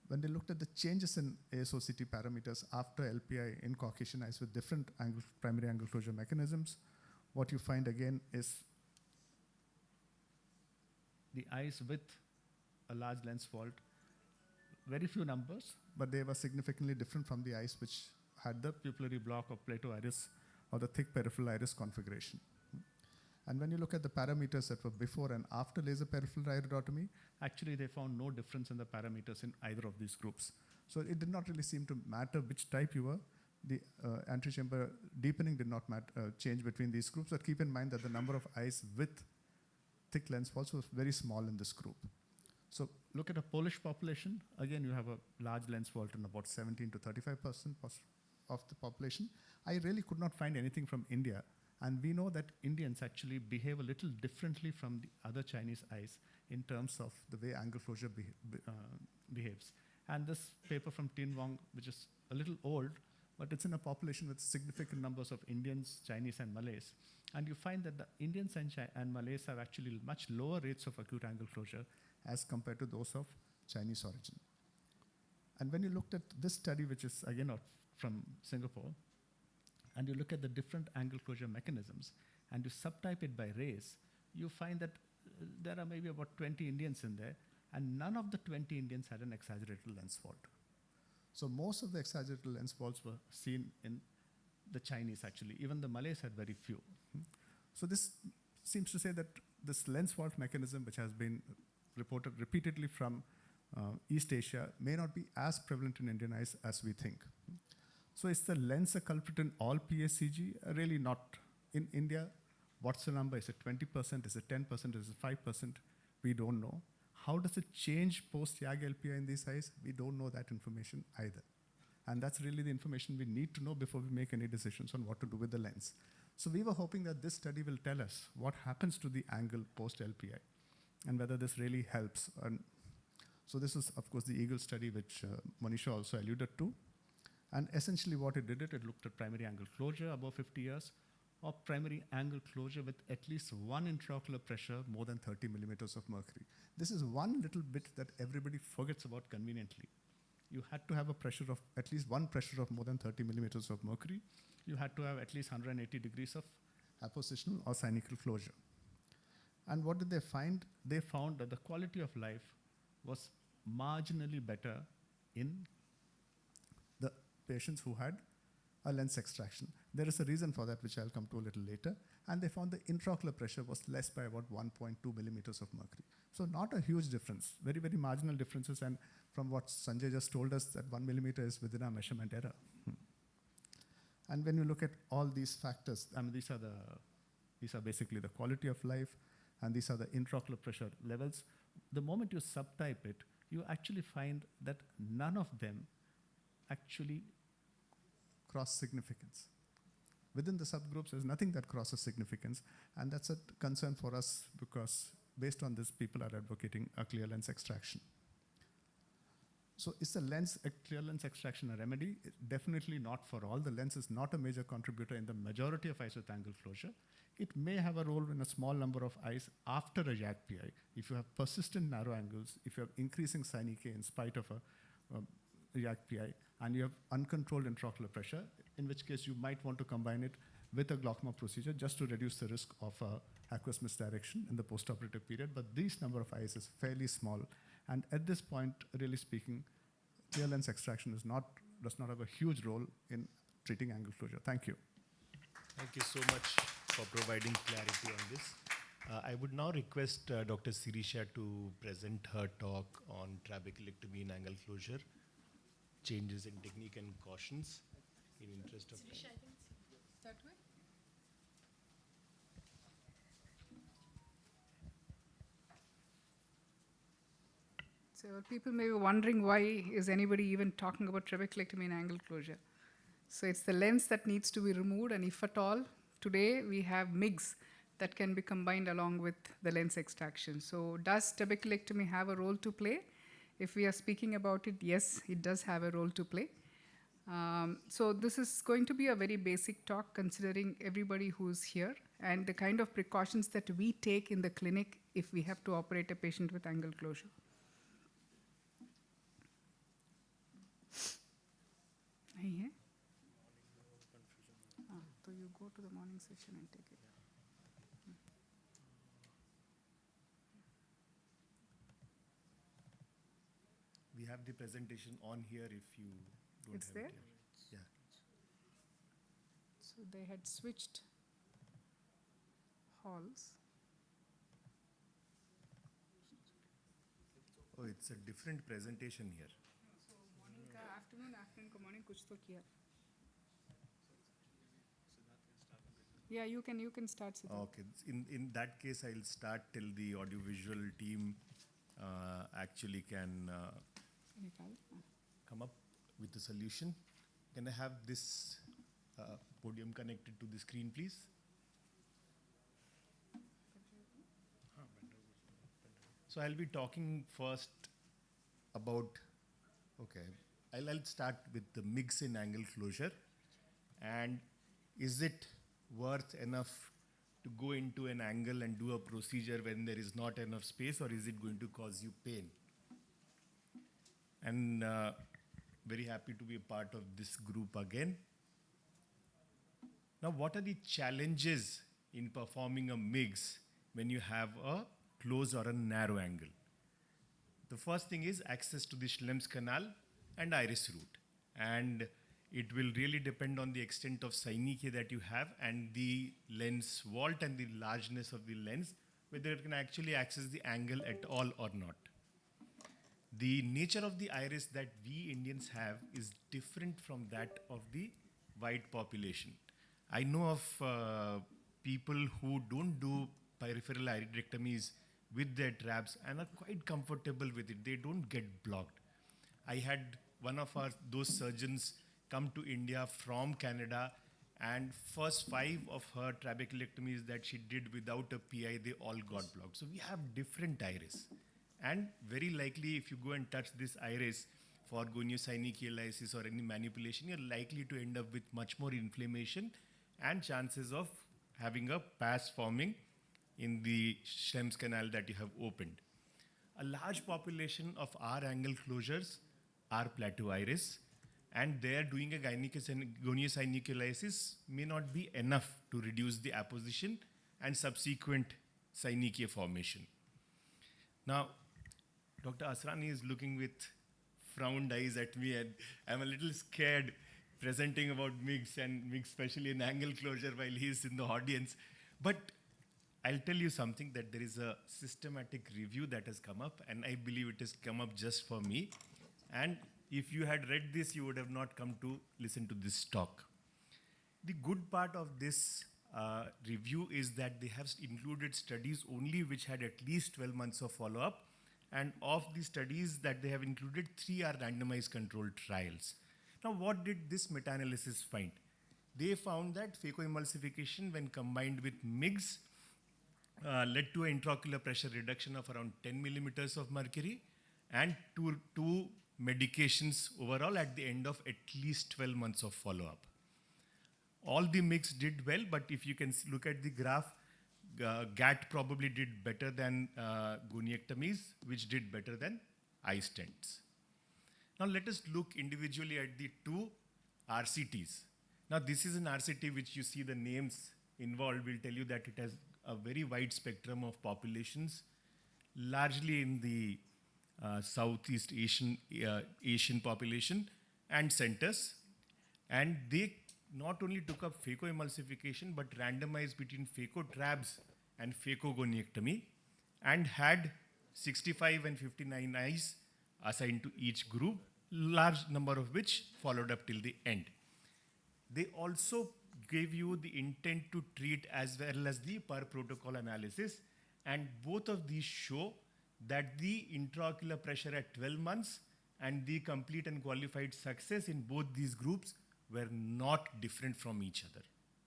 When they looked at the changes in AIOS-2025 parameters after LPI in Caucasian eyes with different primary angle closure mechanisms, what you find again is the eyes with a large lens fault, very few numbers, but they were significantly different from the eyes which had the pupillary block or plateau iris or the thick peripheral iris configuration. And when you look at the parameters that were before and after laser peripheral iridotomy, actually they found no difference in the parameters in either of these groups. So it did not really seem to matter which type you were. The antechamber deepening did not change between these groups, but keep in mind that the number of eyes with thick lens faults was very small in this group. So look at a Polish population. Again, you have a large lens fault in about 17 to 35% of the population. I really could not find anything from India. And we know that Indians actually behave a little differently from the other Chinese eyes in terms of the way angle closure behaves. And this paper from Tin Wong, which is a little old, but it's in a population with significant numbers of Indians, Chinese, and Malays. And you find that the Indians and Malays have actually much lower rates of acute angle closure as compared to those of Chinese origin. And when you looked at this study, which is again from Singapore, and you look at the different angle closure mechanisms, and you subtype it by race, you find that there are maybe about 20 Indians in there, and none of the 20 Indians had an exaggerated lens fault. So most of the exaggerated lens faults were seen in the Chinese actually. Even the Malays had very few. So this seems to say that this lens fault mechanism, which has been reported repeatedly from East Asia, may not be as prevalent in Indian eyes as we think. So is the lens a culprit in all PSCG? Really not. In India, what's the number? Is it 20%? Is it 10%? Is it 5%? We don't know. How does it change post-YAG LPI in these eyes? We don't know that information either. And that's really the information we need to know before we make any decisions on what to do with the lens. So we were hoping that this study will tell us what happens to the angle post-LPI and whether this really helps. And so this is, of course, the EAGLE study, which Monisha also alluded to. And essentially what it did, it looked at primary angle closure above 50 years or primary angle closure with at least one intraocular pressure more than 30 millimeters of mercury. This is one little bit that everybody forgets about conveniently. You had to have a pressure of, at least one pressure of more than 30 millimeters of mercury. You had to have at least 180 degrees of appositional or cynical closure. And what did they find? They found that the quality of life was marginally better in the patients who had a lens extraction. There is a reason for that, which I'll come to a little later. And they found the intraocular pressure was less by about 1.2 millimeters of mercury. So not a huge difference, very, very marginal differences. And from what Sanjay just told us, that 1 millimeter is within our measurement error. And when you look at all these factors, I mean, these are basically the quality of life, and these are the intraocular pressure levels. The moment you subtype it, you actually find that none of them actually cross significance. Within the subgroups, there's nothing that crosses significance, and that's a concern for us because based on this, people are advocating a clear lens extraction. So is the clear lens extraction a remedy? Definitely not for all. The lens is not a major contributor in the majority of eyes with angle closure. It may have a role in a small number of eyes after a YAG PI. If you have persistent narrow angles, if you have increasing sin K in spite of a YAG PI, and you have uncontrolled intraocular pressure, in which case you might want to combine it with a glaucoma procedure just to reduce the risk of aqueous misdirection in the postoperative period. But this number of eyes is fairly small. And at this point, really speaking, clear lens extraction does not have a huge role in treating angle closure. Thank you. Thank you so much for providing clarity on this. I would now request Dr. Sirisha to present her talk on trabeculectomy and angle closure, changes in technique and cautions in interest of time. That way? So people may be wondering why is anybody even talking about trabeculectomy and angle closure. So it's the lens that needs to be removed, and if at all, today we have MIGS that can be combined along with the lens extraction. So does trabeculectomy have a role to play? If we are speaking about it, yes, it does have a role to play. So this is going to be a very basic talk considering everybody who's here and the kind of precautions that we take in the clinic if we have to operate a patient with angle closure. Yeah. So you go to the morning session and take it. We have the presentation on here if you don't It's have there? it here. Yeah. So they had switched halls. Oh, it's a different presentation here. So morning ka afternoon ko morning kuch to kiya. Yeah, you can start. Siddharth. Okay. In that case, I'll start till the audiovisual team actually can Nikal. come up with a solution. Can I have this podium connected to the screen, please? So I'll be talking first about, okay, I'll start with the mix in angle closure. And is it worth enough to go into an angle and do a procedure when there is not enough space, or is it going to cause you pain? And very happy to be a part of this group again. Now, what are the challenges in performing a MIGS when you have a close or a narrow angle? The first thing is access to the Schlemm's canal and iris root. And it will really depend on the extent of synechia that you have and the lens vault and the largeness of the lens, whether it can actually access the angle at all or not. The nature of the iris that we Indians have is different from that of the white population. I know of people who don't do peripheral iridectomies with their traps and are quite comfortable with it. They don't get blocked. I had one of those surgeons come to India from Canada, and first 5 of her trabeculectomies that she did without a PI, they all got blocked. So we have different iris. And very likely if you go and touch this iris for goniosynochialisis or any manipulation, you're likely to end up with much more inflammation and chances of having a pus forming in the Schlemm's canal that you have opened. A large population of our angle closures are plateau iris, and there doing a goniosynochialisis may not be enough to reduce the apposition and subsequent synechia formation. Now, Dr. Asrani is looking with frowned eyes at me, and I'm a little scared presenting about MIGS and MIGS, especially in angle closure, while he's in the audience. But I'll tell you something, that there is a systematic review that has come up, and I believe it has come up just for me. And if you had read this, you would have not come to listen to this talk. The good part of this review is that they have included studies only which had at least 12 months of follow-up. And of the studies that they have included, 3 are randomized controlled trials. Now, what did this meta-analysis find? They found that phacoemulsification, when combined with MIGS, led to an intraocular pressure reduction of around 10 millimeters of mercury and two medications overall at the end of at least 12 months of follow-up. All the MIGS did well, but if you can look at the graph, GAT probably did better than goniectomies, which did better than eye stents. Now let us look individually at the 2 RCTs. Now this is an RCT which you see the names involved will tell you that it has a very wide spectrum of populations, largely in the Southeast Asian population and centers. And they not only took up phacoemulsification, but randomized between phacotrabs and phacogoniectomy, and had 65 and 59 eyes assigned to each group, large number of which followed up till the end. They also gave you the intent to treat as well as the per protocol analysis, and both of these show that the intraocular pressure at 12 months and the complete and qualified success in both these groups were not different from each other.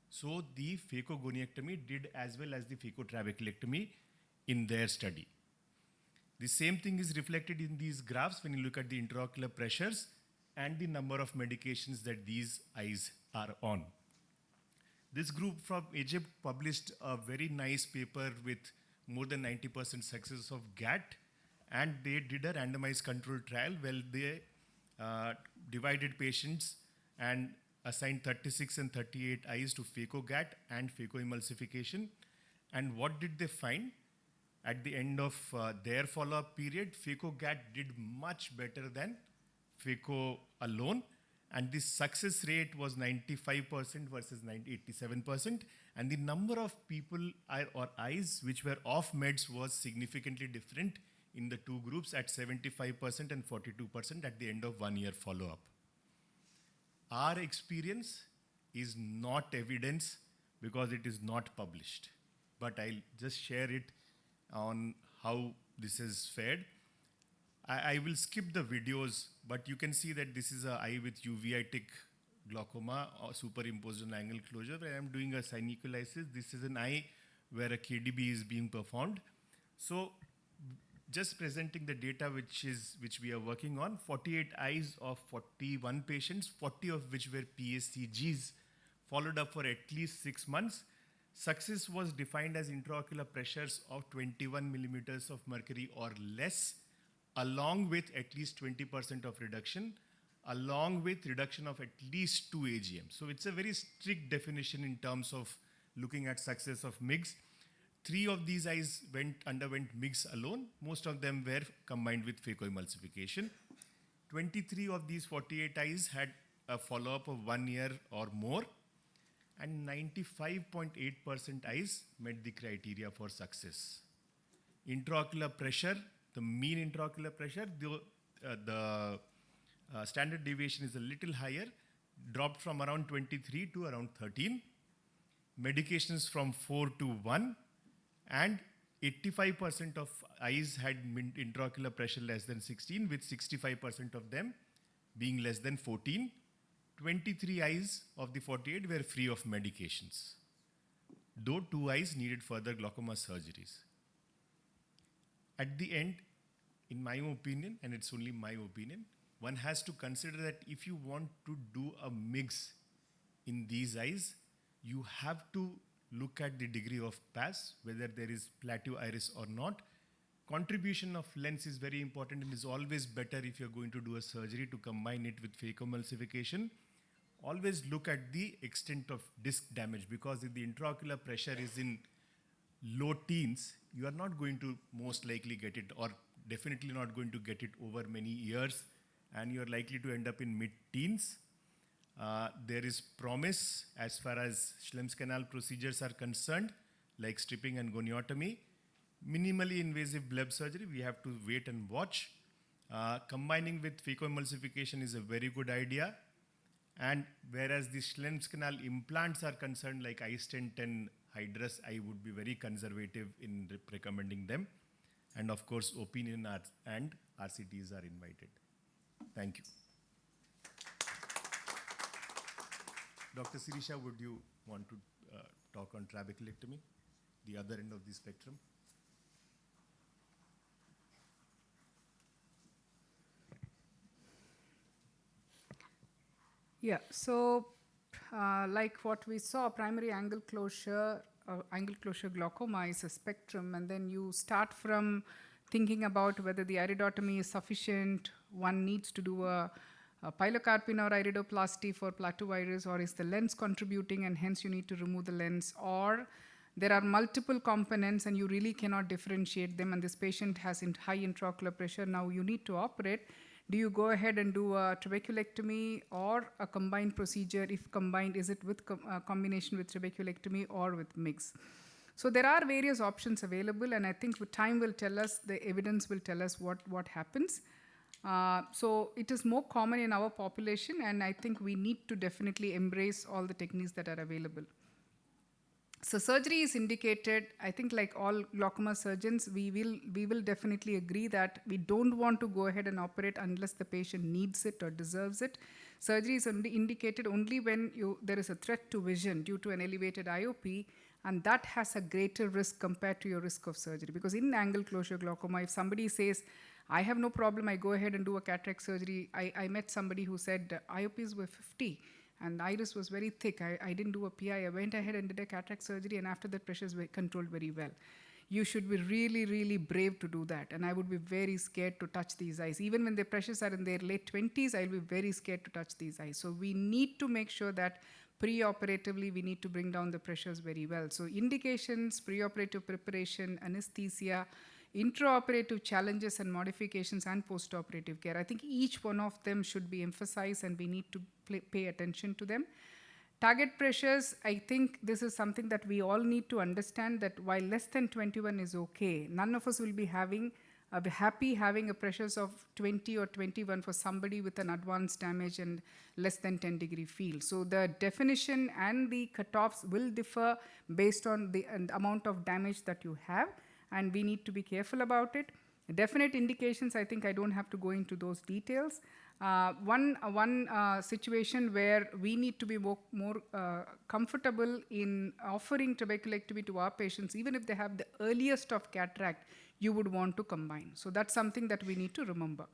So the phacogoniectomy did as well as the phacotrabeculectomy in their study. The same thing is reflected in these graphs when you look at the intraocular pressures and the number of medications that these eyes are on. This group from Egypt published a very nice paper with more than 90% success of GATT, and they did a randomized controlled trial where they divided patients and assigned 36 and 38 eyes to phaco-GATT and phacoemulsification. And what did they find? At the end of their follow-up period, phaco-GATT did much better than phaco alone, and the success rate was 95% versus 87%, and the number of people or eyes which were off meds was significantly different in the two groups at 75% and 42% at the end of 1 year follow-up. Our experience is not evidence because it is not published, but I'll just share it on how this is fared. I will skip the videos, but you can see that this is an eye with uveitic glaucoma or superimposed on angle closure where I'm doing a syneculisis. This is an eye where a KDB is being performed. So just presenting the data which we are working on, 48 eyes of 41 patients, 40 of which were PSCGs, followed up for at least 6 months. Success was defined as intraocular pressures of 21 millimeters of mercury or less, along with at least 20% of reduction, along with reduction of at least 2 AGM. So it's a very strict definition in terms of looking at success of MIGS. 3 of these eyes underwent MIGS alone. Most of them were combined with phacoemulsification. 23 of these 48 eyes had a follow-up of 1 year or more, and 95.8% eyes met the criteria for success. Intraocular pressure, the mean intraocular pressure, the standard deviation is a little higher, dropped from around 23 to around 13. Medications from 4 to 1, and 85% of eyes had intraocular pressure less than 16, with 65% of them being less than 14. 23 eyes of the 48 were free of medications, though 2 eyes needed further glaucoma surgeries. At the end, in my opinion, and it's only my opinion, one has to consider that if you want to do a MIGS in these eyes, you have to look at the degree of PAS, whether there is plateau iris or not. Contribution of lens is very important and is always better if you're going to do a surgery to combine it with phacoemulsification. Always look at the extent of disc damage, because if the intraocular pressure is in low teens, you are not going to most likely get it, or definitely not going to get it over many years, and you are likely to end up in mid-teens. There is promise as far as Schlemm's canal procedures are concerned, like stripping and goniotomy. Minimally invasive bleb surgery, we have to wait and watch. Combining with phacoemulsification is a very good idea. And whereas the Schlemm's canal implants are concerned, like iStent and Hydrus, I would be very conservative in recommending them. And of course, opinion and RCTs are invited. Thank you. Dr. Sirisha, would you want to talk on trabeculectomy, the other end of the spectrum? Yeah, so like what we saw, primary angle closure glaucoma is a spectrum, and then you start from thinking about whether the iridotomy is sufficient, one needs to do a pilocarpine or iridoplasty for plateau iris, or is the lens contributing and hence you need to remove the lens, or there are multiple components and you really cannot differentiate them and this patient has high intraocular pressure, now you need to operate. Do you go ahead and do a trabeculectomy or a combined procedure? If combined, is it with combination with trabeculectomy or with MIGS? So there are various options available, and I think time will tell us, the evidence will tell us what happens. So it is more common in our population, and I think we need to definitely embrace all the techniques that are available. So surgery is indicated. I think like all glaucoma surgeons, we will definitely agree that we don't want to go ahead and operate unless the patient needs it or deserves it. Surgery is only indicated only when there is a threat to vision due to an elevated IOP, and that has a greater risk compared to your risk of surgery. Because in angle closure glaucoma, if somebody says, I have no problem, I go ahead and do a cataract surgery. I met somebody who said IOPs were 50 and the iris was very thick. I didn't do a PI. I went ahead and did a cataract surgery, and after that, pressures were controlled very well. You should be really, really brave to do that. And I would be very scared to touch these eyes. Even when the pressures are in their late 20s, I'll be very scared to touch these eyes. So we need to make sure that pre-operatively, we need to bring down the pressures very well. So indications, pre-operative preparation, anesthesia, intraoperative challenges and modifications, and post-operative care. I think each one of them should be emphasized, and we need to pay attention to them. Target pressures, I think this is something that we all need to understand, that while less than 21 is okay, none of us will be happy having a pressures of 20 or 21 for somebody with an advanced damage and less than 10-degree field. So the definition and the cutoffs will differ based on the amount of damage that you have, and we need to be careful about it. Definite indications, I think I don't have to go into those details. One situation where we need to be more comfortable in offering trabeculectomy to our patients, even if they have the earliest of cataract, you would want to combine. So that's something that we need to remember.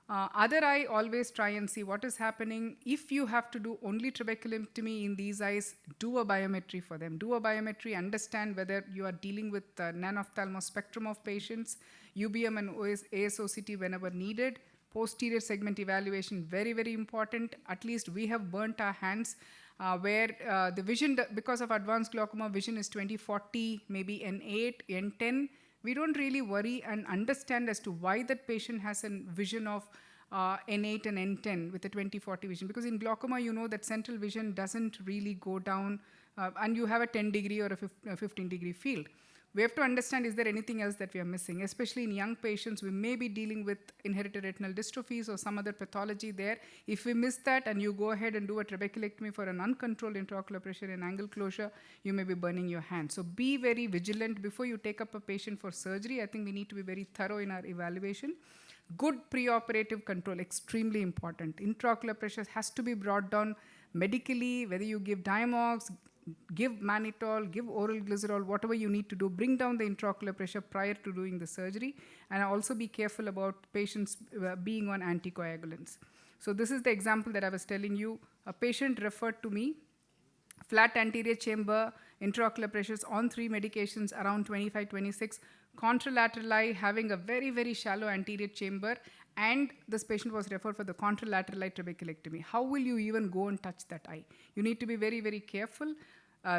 Other eye, always try and see what is happening. If you have to do only trabeculectomy in these eyes, do a biometry for them. Do a biometry, understand whether you are dealing with non-ophthalmo spectrum of patients, UBM and AIOS2025-IC357-Open whenever needed. Posterior segment evaluation, very, very important. At least we have burnt our hands where the vision, because of advanced glaucoma, vision is 20/40, maybe N8, N10. We don't really worry and understand as to why that patient has a vision of N8 and N10 with a 20/40 vision. Because in glaucoma, you know that central vision doesn't really go down and you have a 10-degree or a 15-degree field. We have to understand, is there anything else that we are missing? Especially in young patients, we may be dealing with inherited retinal dystrophies or some other pathology there. If we miss that and you go ahead and do a trabeculectomy for an uncontrolled intraocular pressure and angle closure, you may be burning your hand. So be very vigilant before you take up a patient for surgery. I think we need to be very thorough in our evaluation. Good preoperative control, extremely important. Intraocular pressure has to be brought down medically, whether you give Diamox, give mannitol, give oral glycerol, whatever you need to do, bring down the intraocular pressure prior to doing the surgery, and also be careful about patients being on anticoagulants. So this is the example that I was telling you. A patient referred to me, flat anterior chamber, intraocular pressures on 3 medications around 25, 26, contralateral eye having a very, very shallow anterior chamber, and this patient was referred for the contralateral eye trabeculectomy. How will you even go and touch that eye? You need to be very, very careful.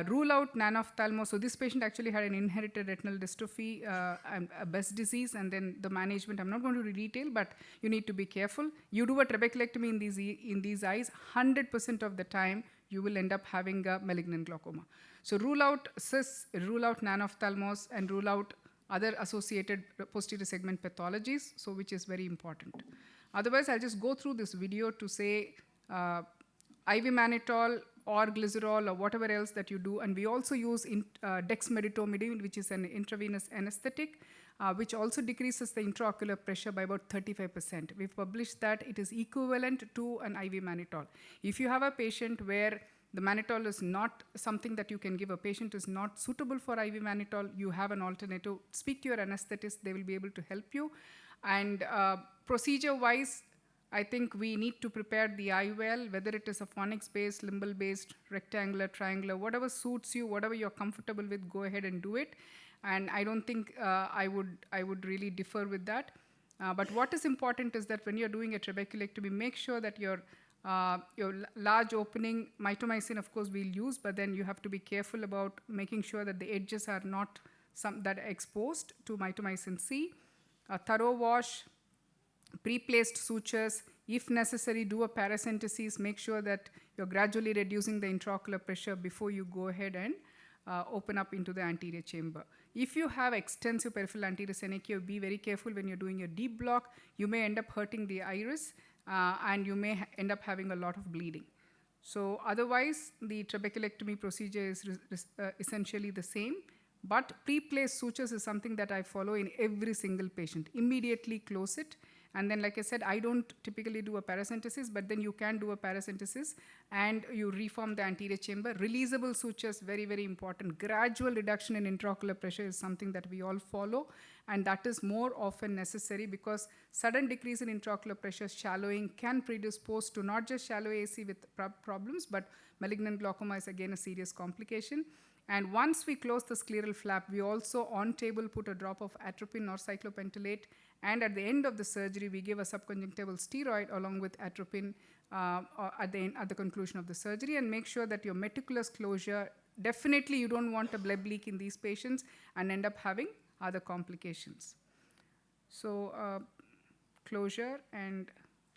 Rule out non-ophthalmo. So this patient actually had an inherited retinal dystrophy, a Best disease, and then the management, I'm not going to detail, but you need to be careful. You do a trabeculectomy in these eyes, 100% of the time, you will end up having a malignant glaucoma. So rule out CIS, rule out non-ophthalmos, and rule out other associated posterior segment pathologies, so which is very important. Otherwise, I'll just go through this video to say IV mannitol or glycerol or whatever else that you do, and we also use dexmedetomidine, which is an intravenous anesthetic, which also decreases the intraocular pressure by about 35%. We've published that it is equivalent to an IV mannitol. If you have a patient where the mannitol is not something that you can give, a patient is not suitable for IV mannitol, you have an alternative. Speak to your anesthetist, they will be able to help you. And procedure-wise, I think we need to prepare the eye well, whether it is a phonics-based, limbal-based, rectangular, triangular, whatever suits you, whatever you're comfortable with, go ahead and do it. And I don't think I would really differ with that. But what is important is that when you're doing a trabeculectomy, make sure that your large opening, mitomycin, of course, we'll use, but then you have to be careful about making sure that the edges are not that are exposed to mitomycin C. A thorough wash, pre-placed sutures. If necessary, do a paracentesis. Make sure that you're gradually reducing the intraocular pressure before you go ahead and open up into the anterior chamber. If you have extensive peripheral anterior synechia, be very careful when you're doing a deep block. You may end up hurting the iris, and you may end up having a lot of bleeding. So otherwise, the trabeculectomy procedure is essentially the same, but pre-placed sutures is something that I follow in every single patient. Immediately close it, And then, like I said, I don't typically do a paracentesis, but then you can do a paracentesis and you reform the anterior chamber. Releasable sutures, very, very important. Gradual reduction in intraocular pressure is something that we all follow, and that is more often necessary because sudden decrease in intraocular pressure, shallowing, can predispose to not just shallow AC with problems, but malignant glaucoma is again a serious complication. And once we close the scleral flap, we also on table put a drop of atropine or cyclopentolate, and at the end of the surgery, we give a subconjunctival steroid along with atropine at the conclusion of the surgery, and make sure that your meticulous closure, definitely you don't want a bleb leak in these patients and end up having other complications. So closure, and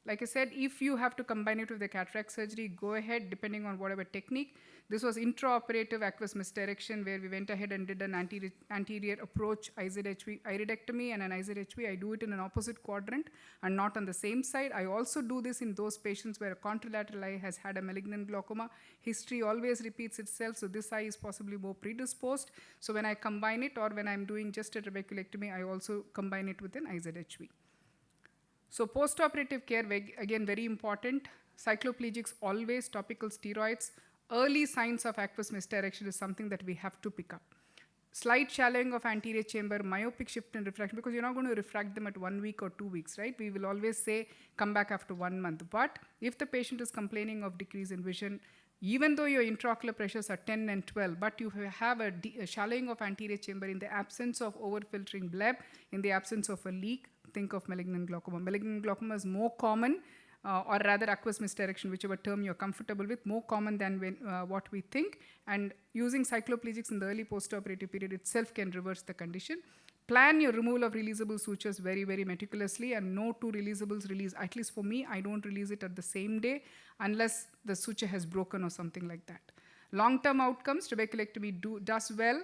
like I said, if you have to combine it with the cataract surgery, go ahead, depending on whatever technique. This was intraoperative aqueous misdirection, where we went ahead and did an anterior approach IZHV, iridectomy and an IZHV. I do it in an opposite quadrant and not on the same side. I also do this in those patients where a contralateral eye has had a malignant glaucoma. History always repeats itself, so this eye is possibly more predisposed. So when I combine it, or when I'm doing just a trabeculectomy, I also combine it with an IZHV. So post-operative care, again, very important. Cycloplegics, always topical steroids. Early signs of aqueous misdirection is something that we have to pick up. Slight shallowing of anterior chamber, myopic shift in refraction, because you're not going to refract them at 1 week or 2 weeks, right? We will always say, come back after 1 month. But if the patient is complaining of decrease in vision, even though your intraocular pressures are 10 and 12, but you have a shallowing of anterior chamber in the absence of overfiltering bleb, in the absence of a leak, think of malignant glaucoma. Malignant glaucoma is more common, or rather aqueous misdirection, whichever term you're comfortable with, more common than what we think. And using cycloplegics in the early postoperative period itself can reverse the condition. Plan your removal of releasable sutures very, very meticulously, and no two releasables release. At least for me, I don't release it at the same day unless the suture has broken or something like that. Long-term outcomes, trabeculectomy does well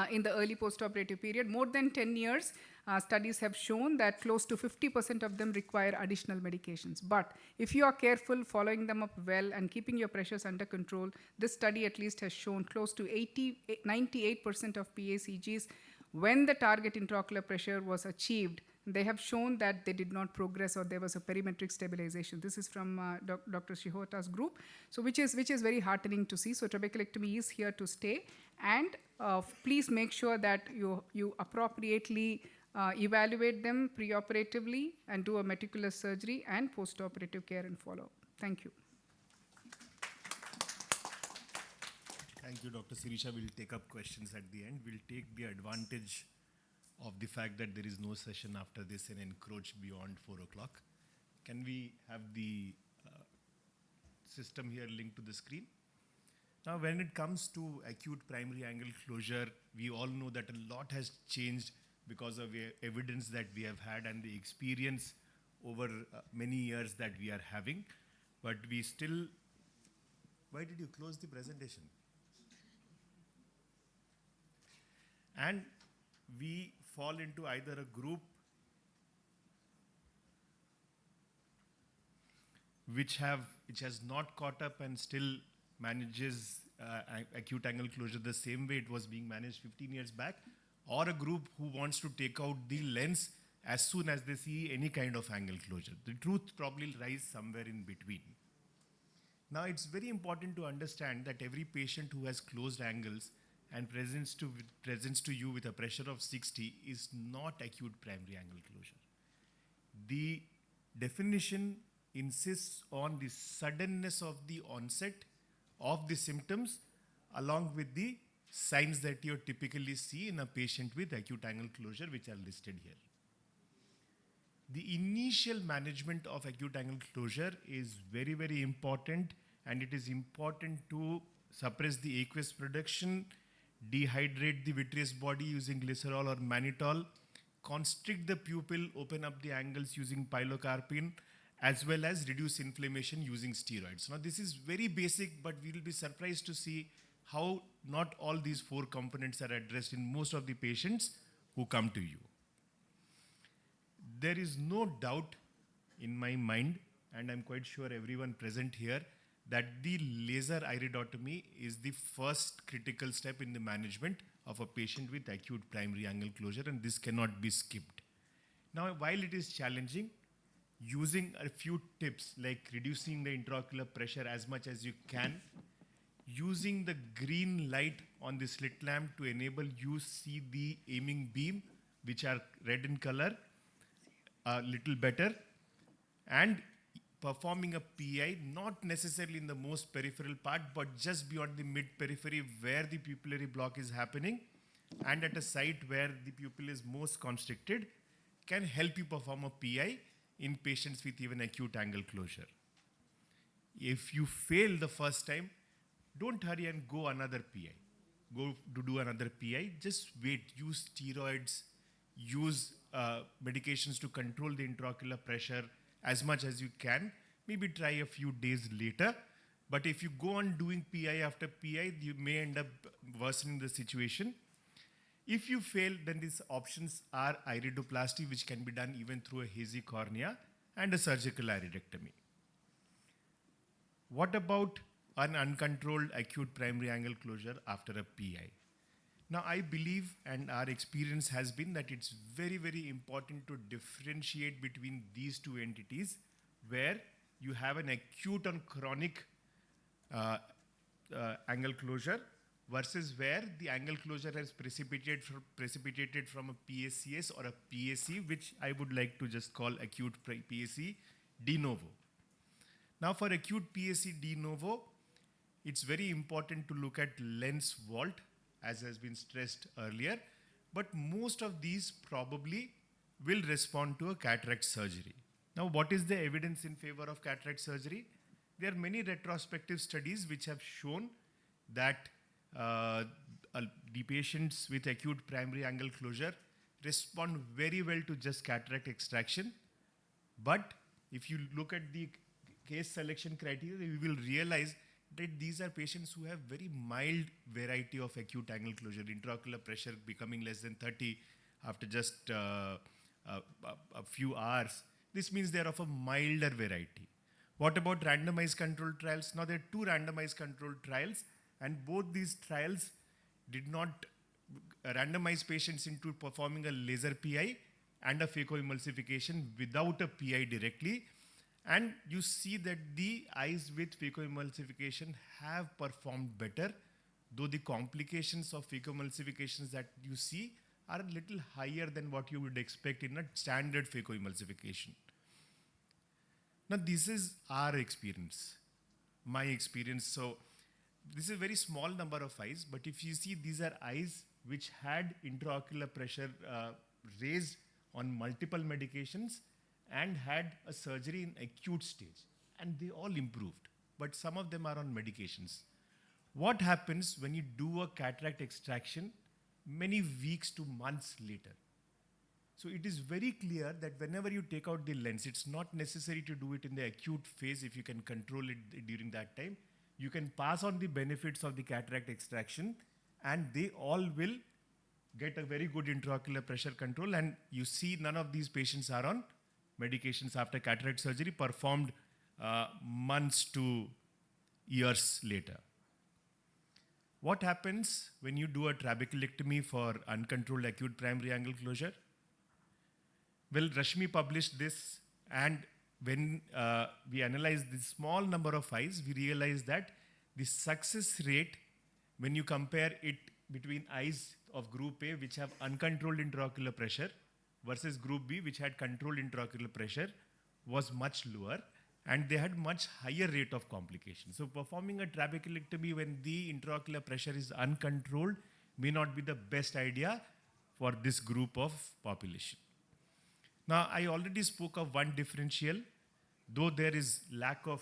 in the early postoperative period. More than 10 years, studies have shown that close to 50% of them require additional medications. But if you are careful, following them up well, and keeping your pressures under control, this study at least has shown close to 98% of PACGs, when the target intraocular pressure was achieved, they have shown that they did not progress, or there was a perimetric stabilization. This is from Dr. Shihota's group, so which is very heartening to see. So trabeculectomy is here to stay, and please make sure that you appropriately evaluate them preoperatively and do a meticulous surgery and postoperative care and follow. Thank you. Thank you, Dr. Sirisha. We'll take up questions at the end. We'll take the advantage of the fact that there is no session after this and encroach beyond 4 o'clock. Can we have the system here linked to the screen? Now, when it comes to acute primary angle closure, we all know that a lot has changed because of evidence that we have had and the experience over many years that we are having. But we still... Why did you close the presentation? And we fall into either a group which has not caught up and still manages acute angle closure the same way it was being managed 15 years back, or a group who wants to take out the lens as soon as they see any kind of angle closure. The truth probably lies somewhere in between. Now, it's very important to understand that every patient who has closed angles and presents to you with a pressure of 60 is not acute primary angle closure. The definition insists on the suddenness of the onset of the symptoms along with the signs that you typically see in a patient with acute angle closure, which are listed here. The initial management of acute angle closure is very, very important, and it is important to suppress the aqueous production, dehydrate the vitreous body using glycerol or mannitol, constrict the pupil, open up the angles using pilocarpine, as well as reduce inflammation using steroids. Now, this is very basic, but we will be surprised to see how not all these 4 components are addressed in most of the patients who come to you. There is no doubt in my mind, and I'm quite sure everyone present here, that the laser iridotomy is the first critical step in the management of a patient with acute primary angle closure, and this cannot be skipped. Now, while it is challenging, using a few tips like reducing the intraocular pressure as much as you can, using the green light on the slit lamp to enable you see the aiming beam, which are red in color, a little better, and performing a PI, not necessarily in the most peripheral part, but just beyond the mid-periphery where the pupillary block is happening, and at a site where the pupil is most constricted, can help you perform a PI in patients with even acute angle closure. If you fail the first time, don't hurry and go another PI. Go to do another PI, just wait, use steroids, use medications to control the intraocular pressure as much as you can. Maybe try a few days later. But if you go on doing PI after PI, you may end up worsening the situation. If you fail, then these options are iridoplasty, which can be done even through a hazy cornea, and a surgical iridectomy. What about an uncontrolled acute primary angle closure after a PI? Now, I believe, and our experience has been, that it's very, very important to differentiate between these two entities, where you have an acute and chronic angle closure versus where the angle closure has precipitated from a PACS or a PAC, which I would like to just call acute PAC de novo. Now, for acute PAC de novo, it's very important to look at lens vault, as has been stressed earlier, but most of these probably will respond to a cataract surgery. Now, what is the evidence in favor of cataract surgery? There are many retrospective studies which have shown that the patients with acute primary angle closure respond very well to just cataract extraction. But if you look at the case selection criteria, you will realize that these are patients who have very mild variety of acute angle closure, intraocular pressure becoming less than 30 after just a few hours. This means they are of a milder variety. What about randomized controlled trials? Now, there are two randomized controlled trials, and both these trials did not randomize patients into performing a laser PI and a phacoemulsification without a PI directly. And you see that the eyes with phacoemulsification have performed better, though the complications of phacoemulsifications that you see are a little higher than what you would expect in a standard phacoemulsification. Now, this is our experience, my experience. So, this is a very small number of eyes, but if you see, these are eyes which had intraocular pressure raised on multiple medications and had a surgery in acute stage, and they all improved, but some of them are on medications. What happens when you do a cataract extraction many weeks to months later? So it is very clear that whenever you take out the lens, it's not necessary to do it in the acute phase if you can control it during that time. You can pass on the benefits of the cataract extraction, and they all will get a very good intraocular pressure control. And you see, none of these patients are on medications after cataract surgery performed months to years later. What happens when you do a trabeculectomy for uncontrolled acute primary angle closure? Well, Rashmi published this, and when we analyzed this small number of eyes, we realized that the success rate, when you compare it between eyes of group A, which have uncontrolled intraocular pressure, versus group B, which had controlled intraocular pressure, was much lower, and they had much higher rate of complications. So performing a trabeculectomy when the intraocular pressure is uncontrolled may not be the best idea for this group of population. Now, I already spoke of one differential, though there is lack of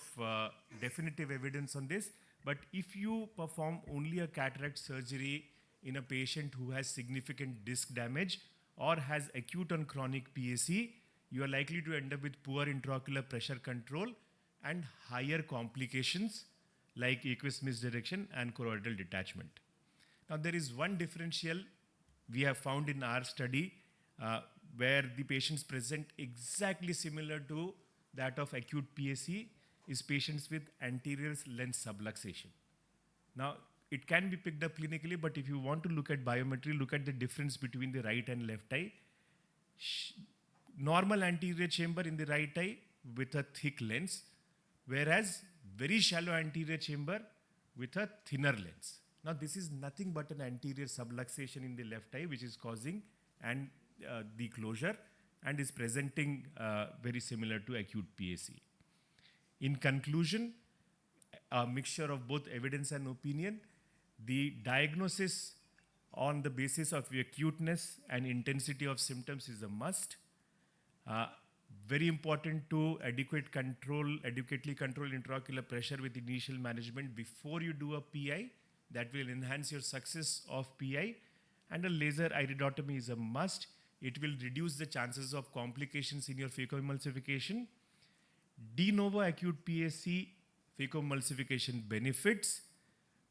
definitive evidence on this, but if you perform only a cataract surgery in a patient who has significant disc damage or has acute and chronic PAC, you are likely to end up with poor intraocular pressure control and higher complications like aqueous misdirection and choroidal detachment. Now, there is one differential we have found in our study where the patients present exactly similar to that of acute PAC is patients with anterior lens subluxation. Now, it can be picked up clinically, but if you want to look at biometry, look at the difference between the right and left eye. normal anterior chamber in the right eye with a thick lens, whereas very shallow anterior chamber with a thinner lens. Now this is nothing but an anterior subluxation in the left eye which is causing the closure and is presenting very similar to acute PAC. In conclusion, a mixture of both evidence and opinion, the diagnosis on the basis of the acuteness and intensity of symptoms is a must. Very important to adequately control intraocular pressure with initial management before you do a PI. That will enhance your success of PI. And a laser iridotomy is a must. It will reduce the chances of complications in your phacoemulsification. De novo acute PAC phacoemulsification benefits,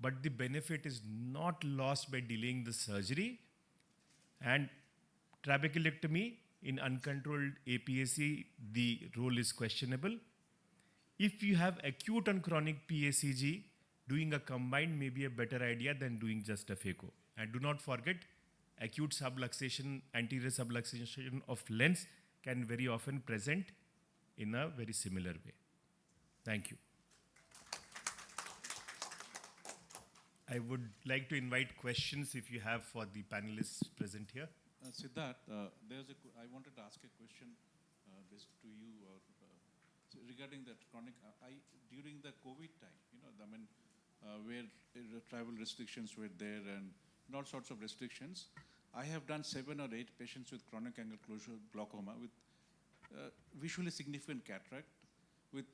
but the benefit is not lost by delaying the surgery. And trabeculectomy in uncontrolled APAC, the role is questionable. If you have acute and chronic PACG, doing a combined may be a better idea than doing just a phaco. And do not forget, acute subluxation, anterior subluxation of lens can very often present in a very similar way. Thank you. I would like to invite questions if you have for the panelists present here. Siddharth, I wanted to ask a question to you so regarding that chronic during the COVID time, where travel restrictions were there and all sorts of restrictions. I have done 7 or 8 patients with chronic angle closure glaucoma with visually significant cataract with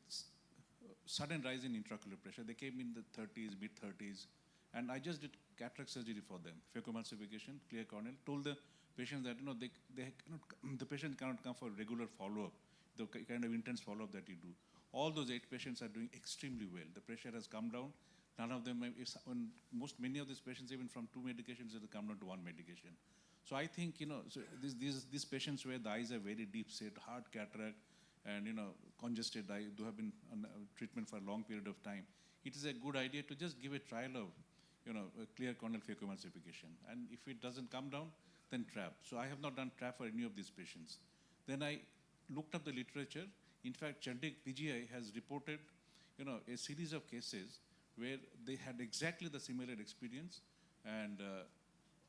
sudden rise in intraocular pressure. They came in the 30s, mid-30s, and I just did cataract surgery for them, phacoemulsification, clear corneal, told the patients that the patient cannot come for regular follow-up, the kind of intense follow-up that you do. All those 8 patients are doing extremely well. The pressure has come down. None of them, many of these patients, even from 2 medications, have come down to 1 medication. So I think, so these patients where the eyes are very deep set, hard cataract, and congested eye, who have been on treatment for a long period of time, it is a good idea to just give a trial of, a clear corneal phacoemulsification. And if it doesn't come down, then trap. So I have not done trap for any of these patients. Then I looked up the literature. In fact, Chandik PGI has reported, a series of cases where they had exactly the similar experience, and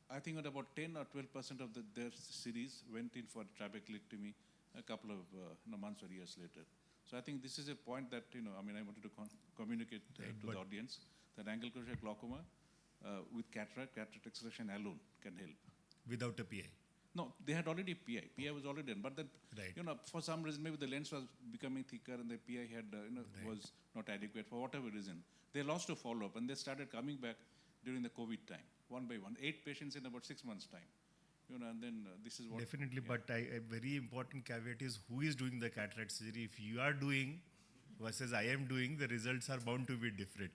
I think at about 10 or 12% of their series went in for trabeculectomy a couple of months or years later. So I think this is a point that I wanted to communicate to the audience that angle closure glaucoma with cataract extraction alone can help. Without a PI? No, they had already PI. PI was already done, but then Right. For some reason maybe the lens was becoming thicker and the PI had was not adequate for whatever reason. They lost a follow-up and they started coming back during the COVID time, one by one. 8 patients in about 6 months' time. And then this is what... Definitely, but a very important caveat is who is doing the cataract surgery. If you are doing versus I am doing, the results are bound to be different.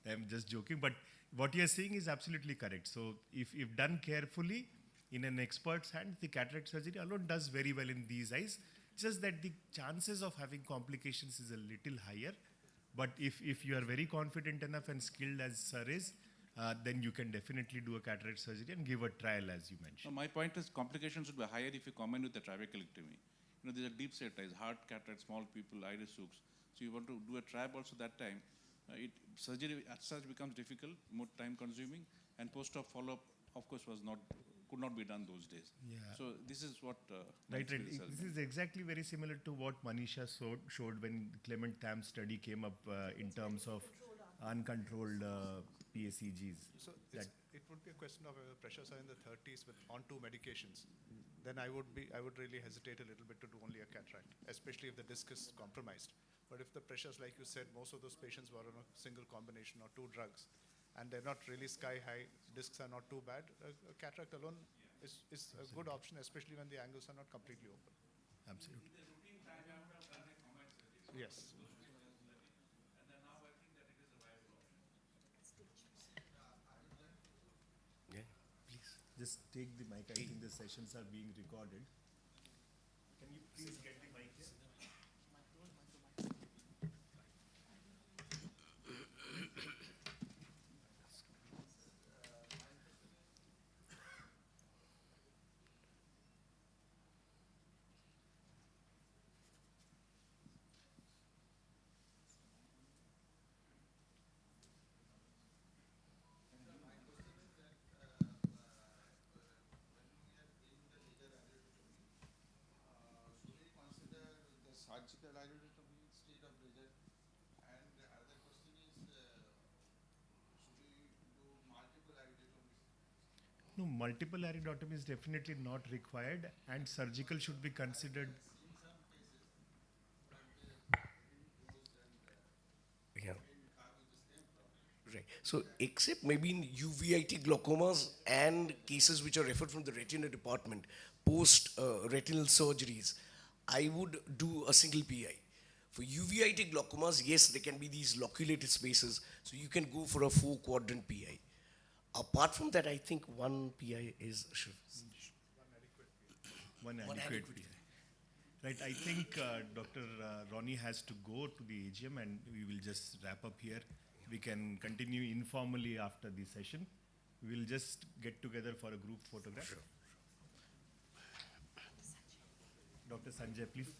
I'm just joking, but what you are saying is absolutely correct. So if done carefully, in an expert's hand, the cataract surgery alone does very well in these eyes. Just that the chances of having complications is a little higher. But if you are very confident enough and skilled as Sir is, then you can definitely do a cataract surgery and give a trial, as you mentioned. My point is complications would be higher if you combine with the trabeculectomy. These are deep set eyes, hard cataract, small people, iris hooks. So you want to do a trab also that time. Surgery as such becomes difficult, more time consuming, and post-op follow-up, of course, could not be done those days. Yeah. So this is what... Right. This is exactly very similar to what Manisha showed when Clement Tham's study came up in terms of uncontrolled PACGs. So it would be a question of pressures are in the 30s on 2 medications. Then I would really hesitate a little bit to do only a cataract, especially if the disc is compromised. But if the pressures, like you said, most of those patients were on a single combination or 2 drugs, and they're not really sky high, discs are not too bad, a cataract alone is a good option, especially when the angles are not completely open. Absolutely. Yes. Yeah, please. Just take the mic. I think the sessions are being recorded. Can you please get the mic here? No, multiple iridotomy is definitely not required, and surgical should be considered. Yeah. Right. So, except maybe in uveitic glaucomas and cases which are referred from the retina department post retinal surgeries, I would do a single PI. For uveitic glaucomas, yes, there can be these loculated spaces, so you can go for a 4-quadrant PI. Apart from that, I think one PI is One adequate PI. Right, I think Dr. Ronnie has to go to the AGM, and we will just wrap up here. We can continue informally after the session. We will just get together for a group photograph. Sure. Dr. Sanjay, please.